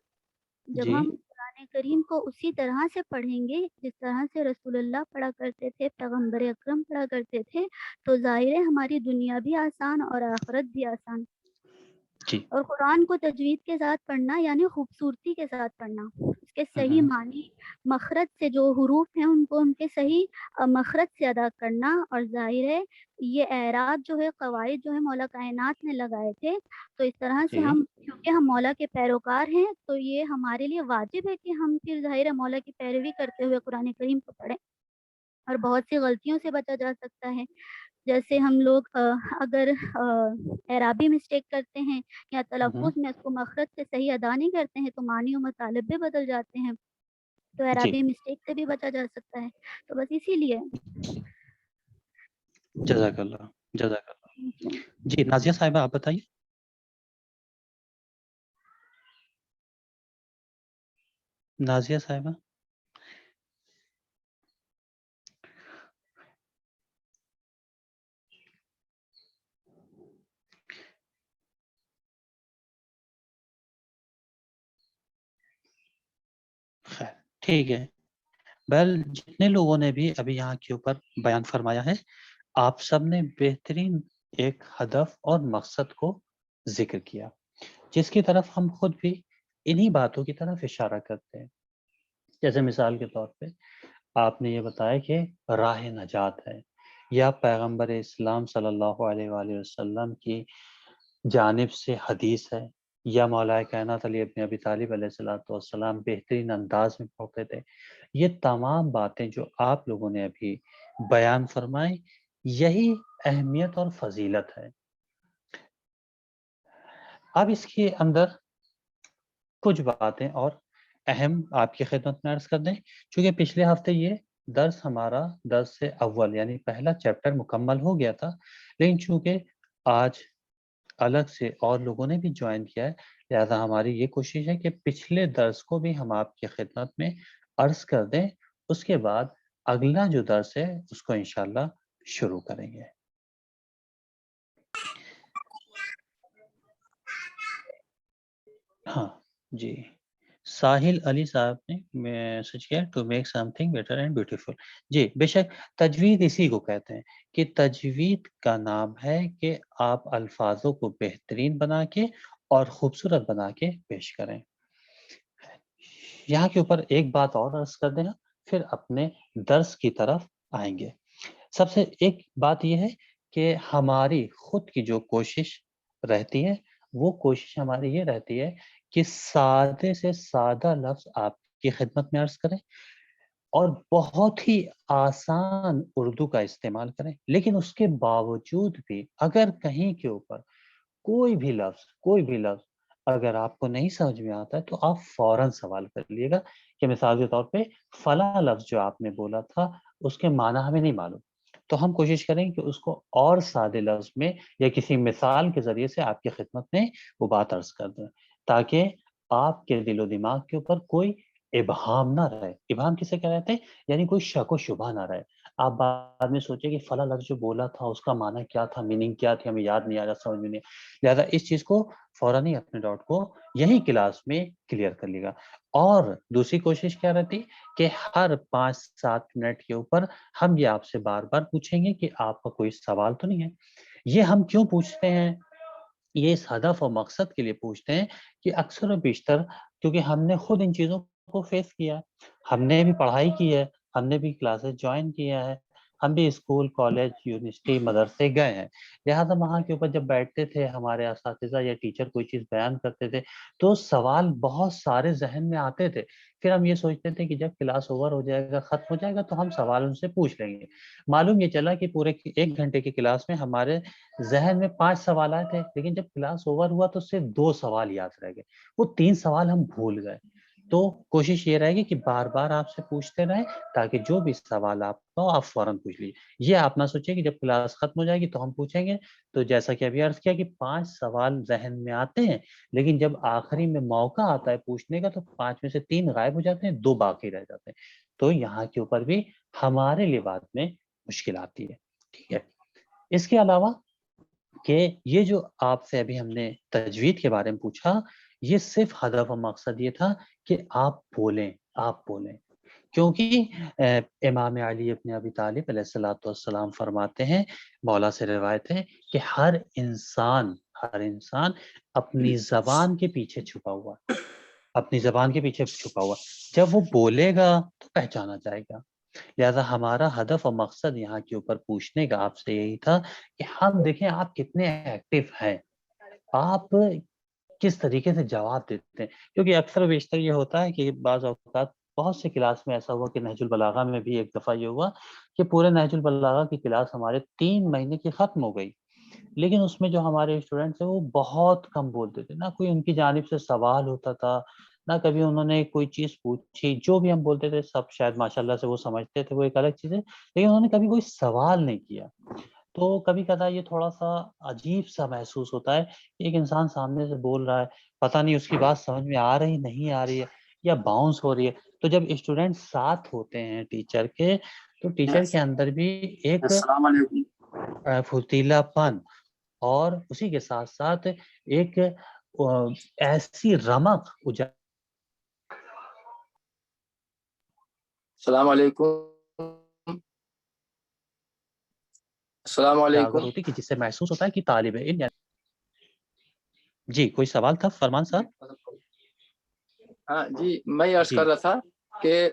جب جی ہم قرآن کریم کو اسی طرح سے پڑھیں گے جس طرح سے رسول اللہ پڑھا کرتے تھے، پیغمبر اکرم پڑھا کرتے تھے، تو ظاہر ہے ہماری دنیا بھی آسان اور آخرت بھی آسان۔ جی اور قرآن کو تجوید کے ساتھ پڑھنا یعنی خوبصورتی کے ساتھ پڑھنا، اس کے صحیح معنی، مخرج سے جو حروف ہیں ان کو ان کے صحیح مخرج سے ادا کرنا، اور ظاہر ہے یہ اعراب جو ہے، قواعد جو ہے مولا کائنات نے لگائے تھے، تو اس طرح سے جی ہم کیونکہ ہم مولا کے پیروکار ہیں تو یہ ہمارے لیے واجب ہے کہ ہم پھر ظاہر ہے مولا کی پیروی کرتے ہوئے قرآن کریم کو پڑھیں، اور بہت سی غلطیوں سے بچا جا سکتا ہے۔ جیسے ہم لوگ اگر اعرابی مسٹیک کرتے ہیں یا تلفظ میں اس کو مخرج سے صحیح ادا نہیں کرتے ہیں تو معنی و مطالب بھی بدل جاتے ہیں، تو جی، اعرابی مسٹیک سے بھی بچا جا سکتا ہے، تو بس اسی لیے۔ جزاک اللہ جزاک اللہ۔ جی نازیہ صاحبہ آپ بتائیے۔ نازیہ صاحبہ۔ خیر ٹھیک ہے، بہرحال جتنے لوگوں نے بھی ابھی یہاں کے اوپر بیان فرمایا ہے، آپ سب نے بہترین ایک ہدف اور مقصد کو ذکر کیا، جس کی طرف ہم خود بھی انہی باتوں کی طرف اشارہ کرتے ہیں۔ جیسے مثال کے طور پہ آپ نے یہ بتایا کہ راہ نجات ہے، یا پیغمبر اسلام صلی اللہ علیہ وآلہ وسلم کی جانب سے حدیث ہے، یا مولا کائنات علی ابن ابی طالب علیہ السلام بہترین انداز میں پڑھتے تھے۔ یہ تمام باتیں جو آپ لوگوں نے ابھی بیان فرمائی، یہی اہمیت اور فضیلت ہے۔ اب اس کے اندر کچھ باتیں اور اہم آپ کی خدمت میں عرض کر دیں، چونکہ پچھلے ہفتے یہ درس ہمارا درس سے اول یعنی پہلا چیپٹر مکمل ہو گیا تھا، لیکن چونکہ آج الگ سے اور لوگوں نے بھی جوائن کیا ہے، لہذا ہماری یہ کوشش ہے کہ پچھلے درس کو بھی ہم آپ کی خدمت میں عرض کر دیں، اس کے بعد اگلا جو درس ہے اس کو انشاءاللہ شروع کریں گے۔ ہاں جی، ساحل علی صاحب نے میسج کیا to make something better and beautiful. جی بے شک، تجوید اسی کو کہتے ہیں کہ تجوید کا نام ہے کہ آپ الفاظوں کو بہترین بنا کے اور خوبصورت بنا کے پیش کریں۔ یہاں کے اوپر ایک بات اور عرض کر دینا، پھر اپنے درس کی طرف آئیں گے۔ سب سے ایک بات یہ ہے کہ ہماری خود کی جو کوشش رہتی ہے، وہ کوشش ہماری یہ رہتی ہے کہ سادے سے سادہ لفظ آپ کی خدمت میں عرض کریں اور بہت ہی آسان اردو کا استعمال کریں، لیکن اس کے باوجود بھی اگر کہیں کے اوپر کوئی بھی لفظ اگر آپ کو نہیں سمجھ میں آتا ہے تو آپ فوراً سوال کر لیے گا کہ مثال کے طور پہ فلاں لفظ جو آپ نے بولا تھا اس کے معنی ہمیں نہیں معلوم، تو ہم کوشش کریں کہ اس کو اور سادے لفظ میں یا کسی مثال کے ذریعے سے آپ کی خدمت میں وہ بات عرض کر دیں، تاکہ آپ کے دل و دماغ کے اوپر کوئی ابہام نہ رہے۔ ابہام کسے کہتے ہیں؟ یعنی کوئی شک و شبہ نہ رہے، آپ بعد میں سوچیں کہ فلاں لفظ جو بولا تھا اس کا معنی کیا تھا، میننگ کیا تھی، ہمیں یاد نہیں آ رہا، سمجھ میں نہیں۔ لہٰذا اس چیز کو فوراً ہی اپنے ڈاؤٹ کو یہی کلاس میں کلیئر کر لیے گا۔ اور دوسری کوشش کیا رہتی کہ ہر 5-7 منٹ کے اوپر ہم یہ آپ سے بار بار پوچھیں گے کہ آپ کا کوئی سوال تو نہیں ہے۔ یہ ہم کیوں پوچھتے ہیں؟ یہ اس ہدف اور مقصد کے لیے پوچھتے ہیں کہ اکثر و بیشتر کیونکہ ہم نے خود ان چیزوں کو فیس کیا، ہم نے بھی پڑھائی کی ہے، ہم نے بھی کلاسز جوائن کیا ہے، ہم بھی اسکول، کالج، یونیورسٹی، مدرسے گئے ہیں، لہٰذا وہاں کے اوپر جب بیٹھتے تھے ہمارے اساتذہ یا ٹیچر کوئی چیز بیان کرتے تھے تو سوال بہت سارے ذہن میں آتے تھے، پھر ہم یہ سوچتے تھے کہ جب کلاس اوور ہو جائے گا، ختم ہو جائے گا تو ہم سوال ان سے پوچھ لیں گے۔ معلوم یہ چلا کہ پورے 1 گھنٹے کی کلاس میں ہمارے ذہن میں 5 سوال آئے تھے، لیکن جب کلاس اوور ہوا تو صرف 2 سوال یاد رہ گئے، وہ 3 سوال ہم بھول گئے۔ تو کوشش یہ رہے گی کہ بار بار آپ سے پوچھتے رہیں تاکہ جو بھی سوال آپ کا آپ فوراً پوچھ لیجیے۔ یہ آپ نہ سوچیں کہ جب کلاس ختم ہو جائے گی تو ہم پوچھیں گے، تو جیسا کہ ابھی عرض کیا کہ 5 سوال ذہن میں آتے ہیں، لیکن جب آخری میں موقع آتا ہے پوچھنے کا تو 5 میں سے 3 غائب ہو جاتے ہیں، 2 باقی رہ جاتے ہیں۔ تو یہاں کے اوپر بھی ہمارے لیے بعد میں مشکل آتی ہے، ٹھیک ہے۔ اس کے علاوہ کہ یہ جو آپ سے ابھی ہم نے تجوید کے بارے میں پوچھا، یہ صرف ہدف و مقصد یہ تھا کہ آپ بولیں کیونکہ امام علی ابن ابی طالب علیہ الصلوۃ والسلام فرماتے ہیں، مولا سے روایت ہے کہ ہر انسان اپنی زبان کے پیچھے چھپا ہوا، جب وہ بولے گا تو پہچانا جائے گا۔ لہذا ہمارا ہدف اور مقصد یہاں کے اوپر پوچھنے کا آپ سے یہی تھا کہ ہم دیکھیں آپ کتنے ایکٹیو ہیں، آپ کس طریقے سے جواب دیتے ہیں، کیونکہ اکثر و بیشتر یہ ہوتا ہے کہ بعض اوقات بہت سے کلاس میں ایسا ہوا کہ نہج البلاغہ میں بھی ایک دفعہ یہ ہوا کہ پورے نہج البلاغہ کی کلاس ہمارے 3 مہینے کی ختم ہو گئی، لیکن اس میں جو ہمارے اسٹوڈنٹس ہیں وہ بہت کم بولتے تھے، نہ کوئی ان کی جانب سے سوال ہوتا تھا، نہ کبھی انہوں نے کوئی چیز پوچھی، جو بھی ہم بولتے تھے سب شاید ماشاءاللہ سے وہ سمجھتے تھے، وہ ایک الگ چیز ہے، لیکن انہوں نے کبھی کوئی سوال نہیں کیا۔ تو کبھی کبھار یہ تھوڑا سا عجیب سا محسوس ہوتا ہے کہ ایک انسان سامنے سے بول رہا ہے، پتہ نہیں اس کی بات سمجھ میں آ رہی نہیں آ رہی ہے یا باؤنس ہو رہی ہے، تو جب اسٹوڈنٹ ساتھ ہوتے ہیں ٹیچر کے تو ٹیچر کے اندر بھی ایک السلام علیکم۔ فرتیلا پن اور اسی کے ساتھ ساتھ ایک ایسی رمق السلام علیکم۔ السلام علیکم ہوتی کہ جس سے محسوس ہوتا ہے کہ طالب علم۔ جی کوئی سوال تھا فرمان صاحب؟ ہاں جی، میں عرض جی کر رہا تھا کہ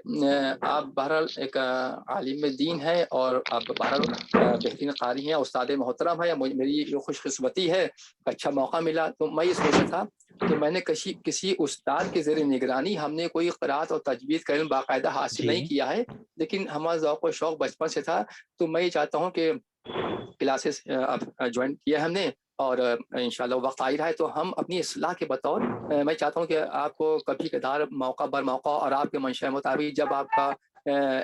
آپ بہرحال ایک عالم دین ہے اور آپ بہرحال بہترین قاری ہیں، استاد محترم ہے، میری یہ خوش قسمتی ہے، اچھا موقع ملا، تو میں یہ سوچ رہا تھا کہ میں نے کسی استاد کے زیر نگرانی ہم نے کوئی قرات اور تجوید کا علم باقاعدہ حاصل نہیں کیا ہے، لیکن ہمارا ذوق و شوق بچپن سے تھا، تو میں یہ چاہتا ہوں کہ کلاسز جوائن کیا ہم نے اور انشاءاللہ وقت آ ہی رہا ہے، تو ہم اپنی اصلاح کے بطور میں چاہتا ہوں کہ آپ کو کبھی کبھار موقع بر موقع اور آپ کے منشاء مطابق جب آپ کا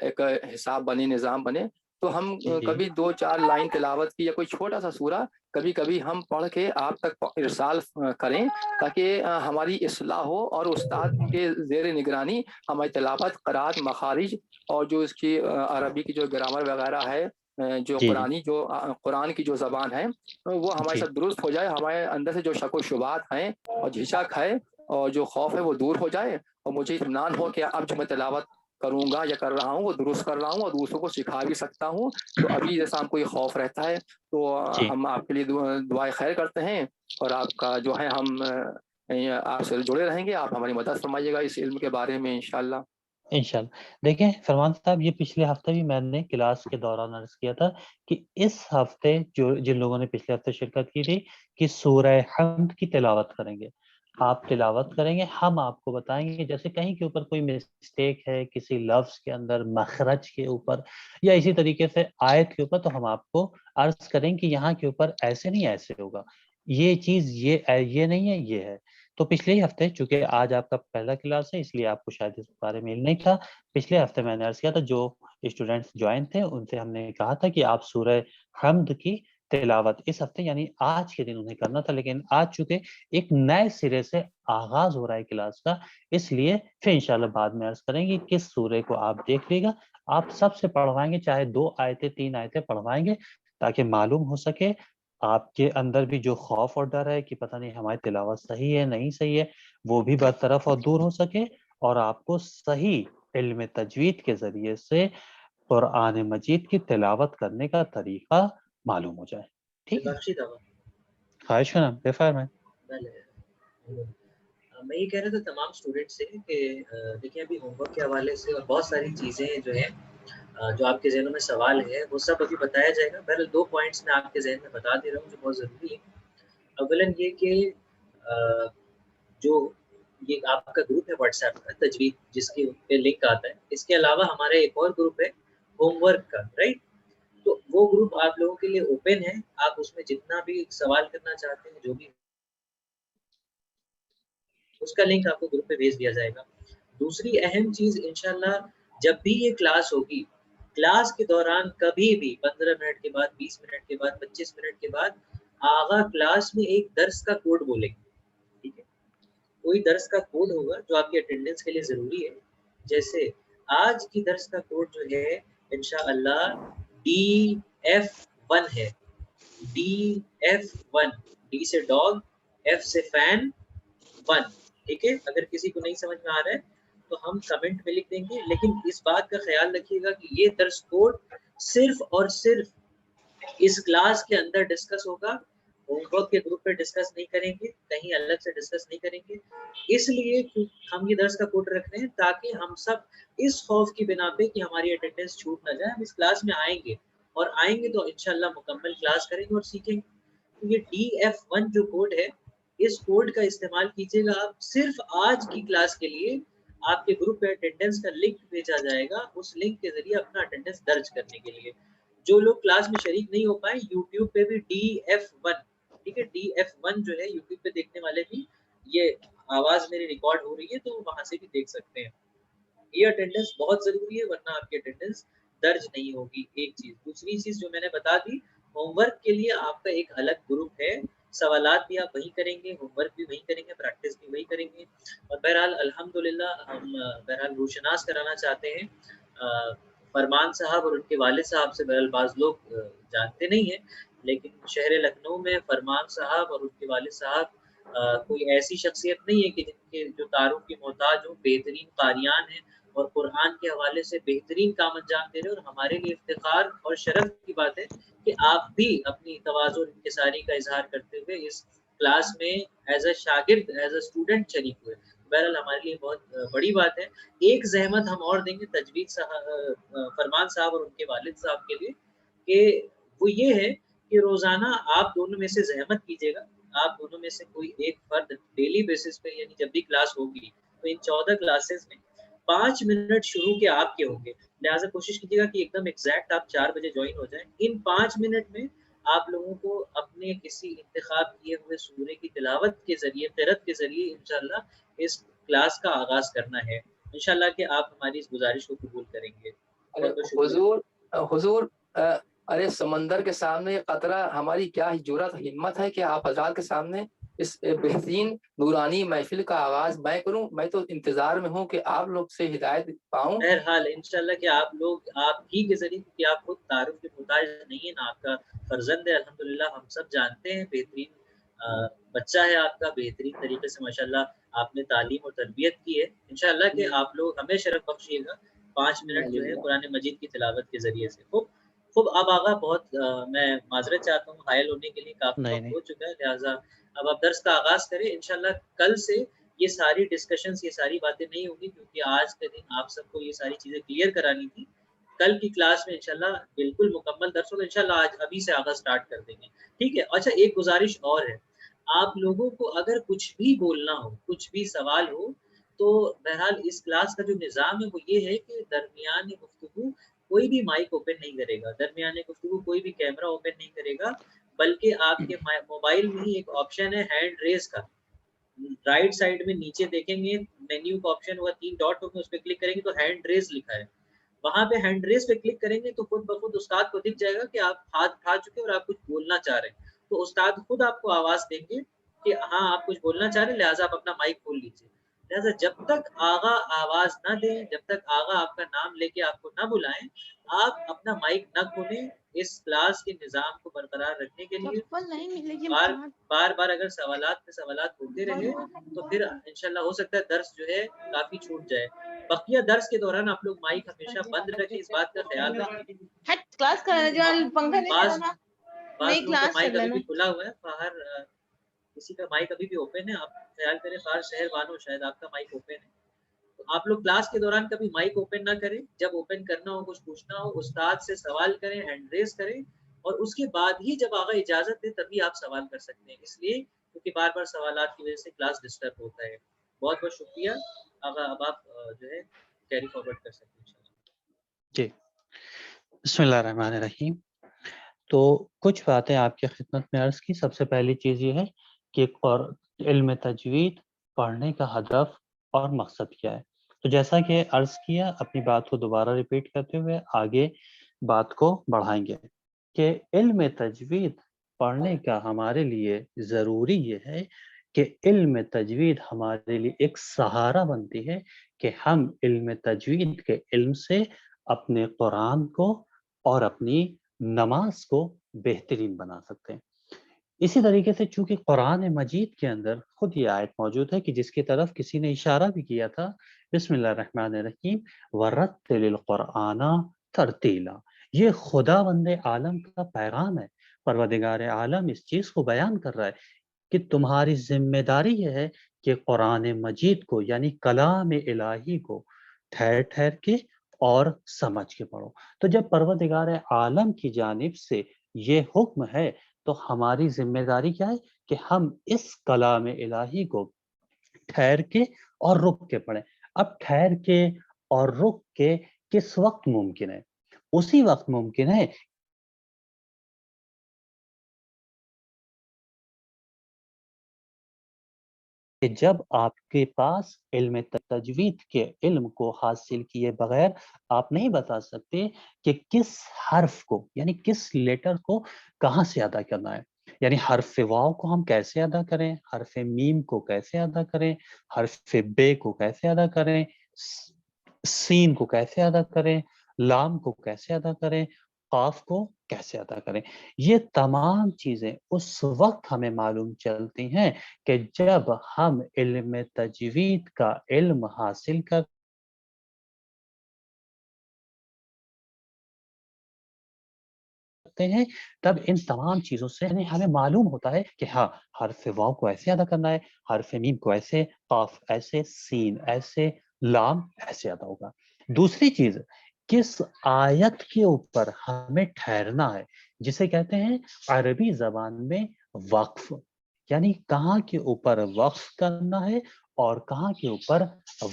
ایک حساب بنے، نظام بنے، تو ہم کبھی 2-4 لائن تلاوت کی یا کوئی چھوٹا سا سورہ کبھی کبھی ہم پڑھ کے آپ تک ارسال کریں، تاکہ ہماری اصلاح ہو اور استاد کے زیر نگرانی ہماری تلاوت، قرات، مخارج اور جو اس کی عربی کی جو گرامر وغیرہ ہے، جو قرآن کی جو زبان ہے وہ ہمارے ساتھ درست ہو جائے، ہمارے اندر سے جو شک و شبہات ہیں اور جھجک ہے اور جو خوف ہے وہ دور ہو جائے، اور مجھے اطمینان ہو کہ اب جو میں تلاوت کروں گا یا کر رہا ہوں وہ درست کر رہا ہوں اور دوسروں کو سکھا بھی سکتا ہوں۔ تو ابھی جیسا ہم کوئی خوف رہتا ہے تو ہم آپ کے لیے دعائیں خیر کرتے ہیں، اور آپ کا جو ہے ہم آپ سے جڑے رہیں گے، آپ ہماری مدد فرمائیے گا اس علم کے بارے میں انشاءاللہ۔ انشاءاللہ دیکھیں فرمان صاحب، یہ پچھلے ہفتے بھی میں نے کلاس کے دوران عرض کیا تھا کہ اس ہفتے جن لوگوں نے پچھلے ہفتے شرکت کی تھی کہ سورہ حمد کی تلاوت کریں گے، آپ تلاوت کریں گے، ہم آپ کو بتائیں گے جیسے کہیں کے اوپر کوئی مسٹیک ہے کسی لفظ کے اندر، مخرج کے اوپر یا اسی طریقے سے آیت کے اوپر، تو ہم آپ کو عرض کریں کہ یہاں کے اوپر ایسے نہیں ایسے ہوگا، یہ چیز یہ نہیں ہے، یہ ہے۔ تو پچھلے ہی ہفتے، چونکہ آج آپ کا پہلا کلاس ہے اس لیے آپ کو شاید اس بارے میں علم نہیں تھا، پچھلے ہفتے میں نے عرض کیا تھا جو اسٹوڈنٹس جوائن تھے ان سے ہم نے کہا تھا کہ آپ سورہ حمد کی تلاوت اس ہفتے یعنی آج کے دن انہیں کرنا تھا، لیکن آج چونکہ ایک نئے سرے سے آغاز ہو رہا ہے کلاس کا، اس لیے پھر انشاءاللہ بعد میں عرض کریں گے کس سورے کو آپ دیکھ لیے گا، آپ سب سے پڑھوائیں گے، چاہے 2 آیتیں 3 آیتیں پڑھوائیں گے، تاکہ معلوم ہو سکے آپ کے اندر بھی جو خوف اور ڈر ہے کہ پتہ نہیں ہماری تلاوت صحیح ہے نہیں صحیح ہے، وہ بھی برطرف اور دور ہو سکے، اور آپ کو صحیح علم تجوید کے ذریعے سے قرآن مجید کی تلاوت کرنے کا طریقہ معلوم ہو جائے۔ ٹھیک ہے، خواہش کرنا بے فرمائیں۔ میں یہ کہہ رہا تھا تمام اسٹوڈنٹ سے کہ دیکھیں ابھی ہوم ورک کے حوالے سے اور بہت ساری چیزیں جو ہیں جو آپ کے ذہنوں میں سوال ہے وہ سب ابھی بتایا جائے گا۔ بہرحال 2 پوائنٹس میں آپ کے ذہن میں بتا دے رہا ہوں جو بہت ضروری ہے۔ اولاً یہ کہ جو یہ آپ کا گروپ ہے واٹس ایپ کا تجوید جس کے پہ لنک آتا ہے، اس کے علاوہ ہمارا ایک اور گروپ ہے ہوم ورک کا، رائٹ؟ تو وہ گروپ آپ لوگوں کے لیے اوپن ہے، آپ اس میں جتنا بھی سوال کرنا چاہتے ہیں جو بھی اس کا لنک آپ کو گروپ پہ بھیج دیا جائے گا۔ دوسری اہم چیز انشاءاللہ جب بھی یہ کلاس ہوگی، کلاس کے دوران کبھی بھی 15 منٹ کے بعد، 20 منٹ کے بعد، 25 منٹ کے بعد آغا کلاس میں ایک درس کا کوڈ بولیں گے، ٹھیک ہے؟ کوئی درس کا کوڈ ہوگا جو آپ کے اٹینڈنس کے لیے ضروری ہے، جیسے آج کی درس کا کوڈ جو ہے انشاءاللہ DF1 ہے، DF1، ڈی سے ڈاگ، ایف سے فین، 1، ٹھیک ہے؟ اگر کسی کو نہیں سمجھ میں آ رہا ہے تو ہم کمنٹ میں لکھ دیں گے، لیکن اس بات کا خیال رکھیے گا کہ یہ درس کوڈ صرف اور صرف اس کلاس کے اندر ڈسکس ہوگا، ہوم ورک کے گروپ پہ ڈسکس نہیں کریں گے، کہیں الگ سے ڈسکس نہیں کریں گے، اس لیے ہم یہ درس کا کوڈ رکھ رہے ہیں تاکہ ہم سب اس خوف کی بنا پہ کہ ہماری اٹینڈنس چھوٹ نہ جائے، ہم اس کلاس میں آئیں گے، اور آئیں گے تو انشاءاللہ مکمل کلاس کریں گے اور سیکھیں گے۔ یہ DF1 جو کوڈ ہے، اس کوڈ کا استعمال کیجیے گا آپ صرف آج کی کلاس کے لیے، آپ کے گروپ پہ اٹینڈنس کا لنک بھیجا جائے گا، اس لنک کے ذریعے اپنا اٹینڈنس درج کرنے کے لیے۔ جو لوگ کلاس میں شریک نہیں ہو پائے، یوٹیوب پہ بھی DF1، ٹھیک ہے؟ DF1 جو ہے یوٹیوب پہ دیکھنے والے بھی، یہ آواز میری ریکارڈ ہو رہی ہے تو وہاں سے بھی دیکھ سکتے ہیں۔ یہ اٹینڈنس بہت ضروری ہے ورنہ آپ کی اٹینڈنس درج نہیں ہوگی، ایک چیز۔ دوسری چیز جو میں نے بتا دی، ہوم ورک کے لیے آپ کا ایک الگ گروپ ہے، سوالات بھی آپ وہی کریں گے، ہوم ورک بھی وہی کریں گے، پریکٹس بھی وہی کریں گے، اور بہرحال الحمدللہ ہم بہرحال روشناس کرانا چاہتے ہیں فرمان صاحب اور ان کے والد صاحب سے، بہرحال بعض لوگ جانتے نہیں ہیں، لیکن شہر لکھنؤ میں فرمان صاحب اور ان کے والد صاحب کوئی ایسی شخصیت نہیں ہے کہ جن کے جو تعارف کی محتاج ہوں، بہترین قاریان ہیں اور قرآن کے حوالے سے بہترین کام انجام دے رہے ہیں، اور ہمارے لیے افتخار اور شرف کی بات ہے کہ آپ بھی اپنی تواضع اور انکساری کا اظہار کرتے ہوئے اس کلاس میں ایز اے شاگرد، ایز اے اسٹوڈنٹ شریک ہوئے۔ بہرحال ہمارے لیے بہت بڑی بات ہے۔ ایک زحمت ہم اور دیں گے تجوید فرمان صاحب اور ان کے والد صاحب کے لیے، کہ وہ یہ ہے کہ روزانہ آپ دونوں میں سے زحمت کیجیے گا، آپ دونوں میں سے کوئی ایک فرد ڈیلی بیسس پہ، یعنی جب بھی کلاس ہوگی تو ان 14 کلاسز میں 5 منٹ شروع کے آپ کے ہوں گے، لہٰذا کوشش کیجیے گا کہ ایک دم ایگزیکٹ آپ 4 بجے جوائن ہو جائیں۔ ان 5 منٹ میں آپ لوگوں کو اپنے کسی انتخاب کیے ہوئے سورے کی تلاوت کے ذریعے، قرأت کے ذریعے انشاءاللہ اس کلاس کا آغاز کرنا ہے، انشاءاللہ کہ آپ ہماری اس گزارش کو قبول کریں گے. بہت بہت شکریہ. حضور ارے سمندر کے سامنے یہ قطرہ ہماری کیا جرأت ہمت ہے کہ آپ حضرات کے سامنے اس بہترین نورانی محفل کا آغاز میں کروں. میں تو انتظار میں ہوں کہ آپ لوگ سے ہدایت پاؤں. بہرحال انشاءاللہ کہ آپ لوگ آپ ہی کے ذریعے، کہ آپ خود تعارف کے محتاج نہیں ہے، نہ آپ کا فرزند ہے، الحمدللہ ہم سب جانتے ہیں، بہترین بچہ ہے آپ کا، بہترین طریقے سے ماشاءاللہ آپ نے تعلیم اور تربیت کی ہے. انشاءاللہ کہ آپ لوگ ہمیں شرف بخشیے گا 5 منٹ جو ہے قرآن مجید کی تلاوت کے ذریعے سے. خوب اب آغا بہت میں معذرت چاہتا ہوں، حائل ہونے کے لیے کافی وقت ہو چکا ہے، لہٰذا اب آپ درس کا آغاز کریں. انشاءاللہ کل سے یہ ساری ڈسکشنز، یہ ساری باتیں نہیں ہوں گی، کیونکہ آج کے دن آپ سب کو یہ ساری چیزیں کلیئر کرانی تھی. کل کی کلاس میں انشاءاللہ بالکل مکمل درس ہوگا. انشاءاللہ آج ابھی سے آغاز سٹارٹ کر دیں گے، ٹھیک ہے؟ اچھا ایک گزارش اور ہے، آپ لوگوں کو اگر کچھ بھی بولنا ہو، کچھ بھی سوال ہو، تو بہرحال اس کلاس کا جو نظام ہے وہ یہ ہے کہ درمیان گفتگو کوئی بھی مائک اوپن نہیں کرے گا، درمیان گفتگو کوئی بھی کیمرہ اوپن نہیں کرے گا، بلکہ آپ کے موبائل میں ہی ایک آپشن ہے ہینڈ ریز کا. رائٹ سائڈ میں نیچے دیکھیں گے مینیو کا آپشن ہوگا، 3 ڈاٹ ہوگا، اس پہ کلک کریں گے تو ہینڈ ریز لکھا ہے، وہاں پہ ہینڈ ریز پہ کلک کریں گے تو خود بخود استاد کو دکھ جائے گا کہ آپ ہاتھ اٹھا چکے اور آپ کچھ بولنا چاہ رہے ہیں. تو استاد خود آپ کو آواز دیں گے کہ ہاں آپ کچھ بولنا چاہ رہے ہیں، لہٰذا آپ اپنا مائک کھول لیجیے. لہٰذا جب تک آغا آواز نہ دیں، جب تک آغا آپ کا نام لے کے آپ کو نہ بلائیں، آپ اپنا مائک نہ کھولیں. اس کلاس کے نظام کو برقرار رکھنے کے لیے بار بار اگر سوالات پہ سوالات ہوتے رہے تو پھر انشاءاللہ ہو سکتا ہے درس جو ہے کافی چھوٹ جائے. بقیہ درس کے دوران آپ لوگ مائک ہمیشہ بند رکھیں، اس بات کا خیال رکھیں. بعض لوگوں کا مائک ابھی بھی کھلا ہوا ہے، باہر کسی کا مائک ابھی بھی اوپن ہے. آپ خیال کریں، خاص شہر بانو شاید آپ کا مائک اوپن ہے. تو آپ لوگ کلاس کے دوران کبھی مائک اوپن نہ کریں. جب اوپن کرنا ہو، کچھ پوچھنا ہو، استاد سے سوال کریں، ہینڈ ریز کریں، اور اس کے بعد ہی جب آغا اجازت دے تبھی آپ سوال کر سکتے ہیں، اس لیے کیونکہ بار بار سوالات کی وجہ سے کلاس ڈسٹرب ہوتا ہے. بہت بہت شکریہ. اب آپ جو ہے کیری فارورڈ کر سکتے ہیں جی. بسم اللہ الرحمن الرحیم. تو کچھ باتیں آپ کی خدمت میں عرض کی. سب سے پہلی چیز یہ ہے کہ علم تجوید پڑھنے کا ہدف اور مقصد کیا ہے. تو جیسا کہ عرض کیا، اپنی بات کو دوبارہ ریپیٹ کرتے ہوئے آگے بات کو بڑھائیں گے کہ علم تجوید پڑھنے کا ہمارے لیے ضروری یہ ہے کہ علم تجوید ہمارے لیے ایک سہارا بنتی ہے کہ ہم علم تجوید کے علم سے اپنے قرآن کو اور اپنی نماز کو بہترین بنا سکتے ہیں. اسی طریقے سے چونکہ قرآن مجید کے اندر خود یہ آیت موجود ہے کہ جس کی طرف کسی نے اشارہ بھی کیا تھا، بسم اللہ الرحمن الرحیم وَرَتِّلِ الْقُرْآنَ تَرْتِیلًا. یہ خدا بند عالم کا پیغام ہے. پروردگار عالم اس چیز کو بیان کر رہا ہے کہ تمہاری ذمہ داری یہ ہے کہ قرآن مجید کو یعنی کلام الہی کو ٹھہر ٹھہر کے اور سمجھ کے پڑھو. تو جب پروردگار عالم کی جانب سے یہ حکم ہے تو ہماری ذمہ داری کیا ہے کہ ہم اس کلام الہی کو ٹھہر کے اور رک کے پڑھیں. اب ٹھہر کے اور رک کے کس وقت ممکن ہے؟ اسی وقت ممکن ہے کہ جب آپ کے پاس علم تجوید کے علم کو حاصل کیے بغیر آپ نہیں بتا سکتے کہ کس حرف کو یعنی کس لیٹر کو کہاں سے ادا کرنا ہے. یعنی حرف واو کو ہم کیسے ادا کریں، حرف میم کو کیسے ادا کریں، حرف بے کو کیسے ادا کریں، سین کو کیسے ادا کریں، لام کو کیسے ادا کریں، قاف کو کیسے ادا کریں. یہ تمام چیزیں اس وقت ہمیں معلوم چلتی ہیں کہ جب ہم علم تجوید کا علم حاصل کرتے ہیں، تب ان تمام چیزوں سے ہمیں معلوم ہوتا ہے کہ ہاں حرف واو کو ایسے ادا کرنا ہے، حرف میم کو ایسے، قاف ایسے، سین ایسے، لام ایسے ادا ہوگا. دوسری چیز، کس آیت کے اوپر ہمیں ٹھہرنا ہے، جسے کہتے ہیں عربی زبان میں وقف. یعنی کہاں کے اوپر وقف کرنا ہے اور کہاں کے اوپر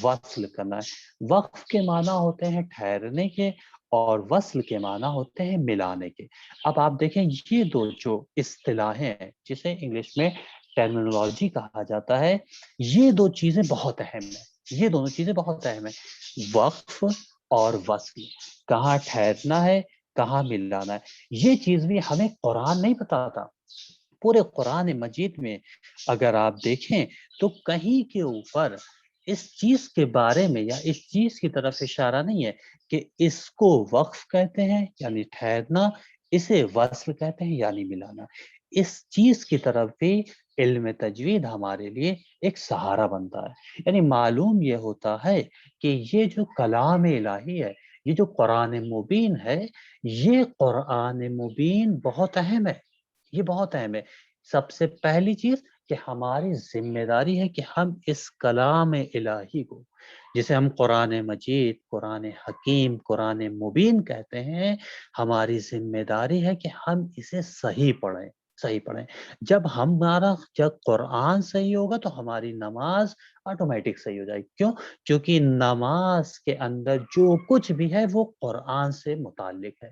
وصل کرنا ہے۔ وقف کے معنی ہوتے ہیں ٹھہرنے کے اور وصل کے معنی ہوتے ہیں ملانے کے۔ اب آپ دیکھیں یہ دو جو اصطلاحیں ہیں جسے انگلش میں ٹرمینالوجی کہا جاتا ہے، یہ دو چیزیں بہت اہم ہیں، یہ دونوں چیزیں بہت اہم ہیں، وقف اور وصل، کہاں ٹھہرنا ہے کہاں ملانا ہے۔ یہ چیز بھی ہمیں قرآن نہیں بتاتا، پورے قرآن مجید میں اگر آپ دیکھیں تو کہیں کے اوپر اس چیز کے بارے میں یا اس چیز کی طرف اشارہ نہیں ہے کہ اس کو وقف کہتے ہیں یعنی ٹھہرنا، اسے وصل کہتے ہیں یعنی ملانا۔ اس چیز کی طرف بھی علم تجوید ہمارے لیے ایک سہارا بنتا ہے، یعنی معلوم یہ ہوتا ہے کہ یہ جو کلام الہی ہے، یہ جو قرآن مبین ہے، یہ قرآن مبین بہت اہم ہے، یہ بہت اہم ہے۔ سب سے پہلی چیز کہ ہماری ذمہ داری ہے کہ ہم اس کلام الہی کو، جسے ہم قرآن مجید، قرآن حکیم، قرآن مبین کہتے ہیں، ہماری ذمہ داری ہے کہ ہم اسے صحیح پڑھیں، صحیح پڑھیں۔ جب قرآن صحیح ہوگا تو ہماری نماز آٹومیٹک صحیح ہو جائے گی۔ کیوں؟ کیونکہ نماز کے اندر جو کچھ بھی ہے وہ قرآن سے متعلق ہے۔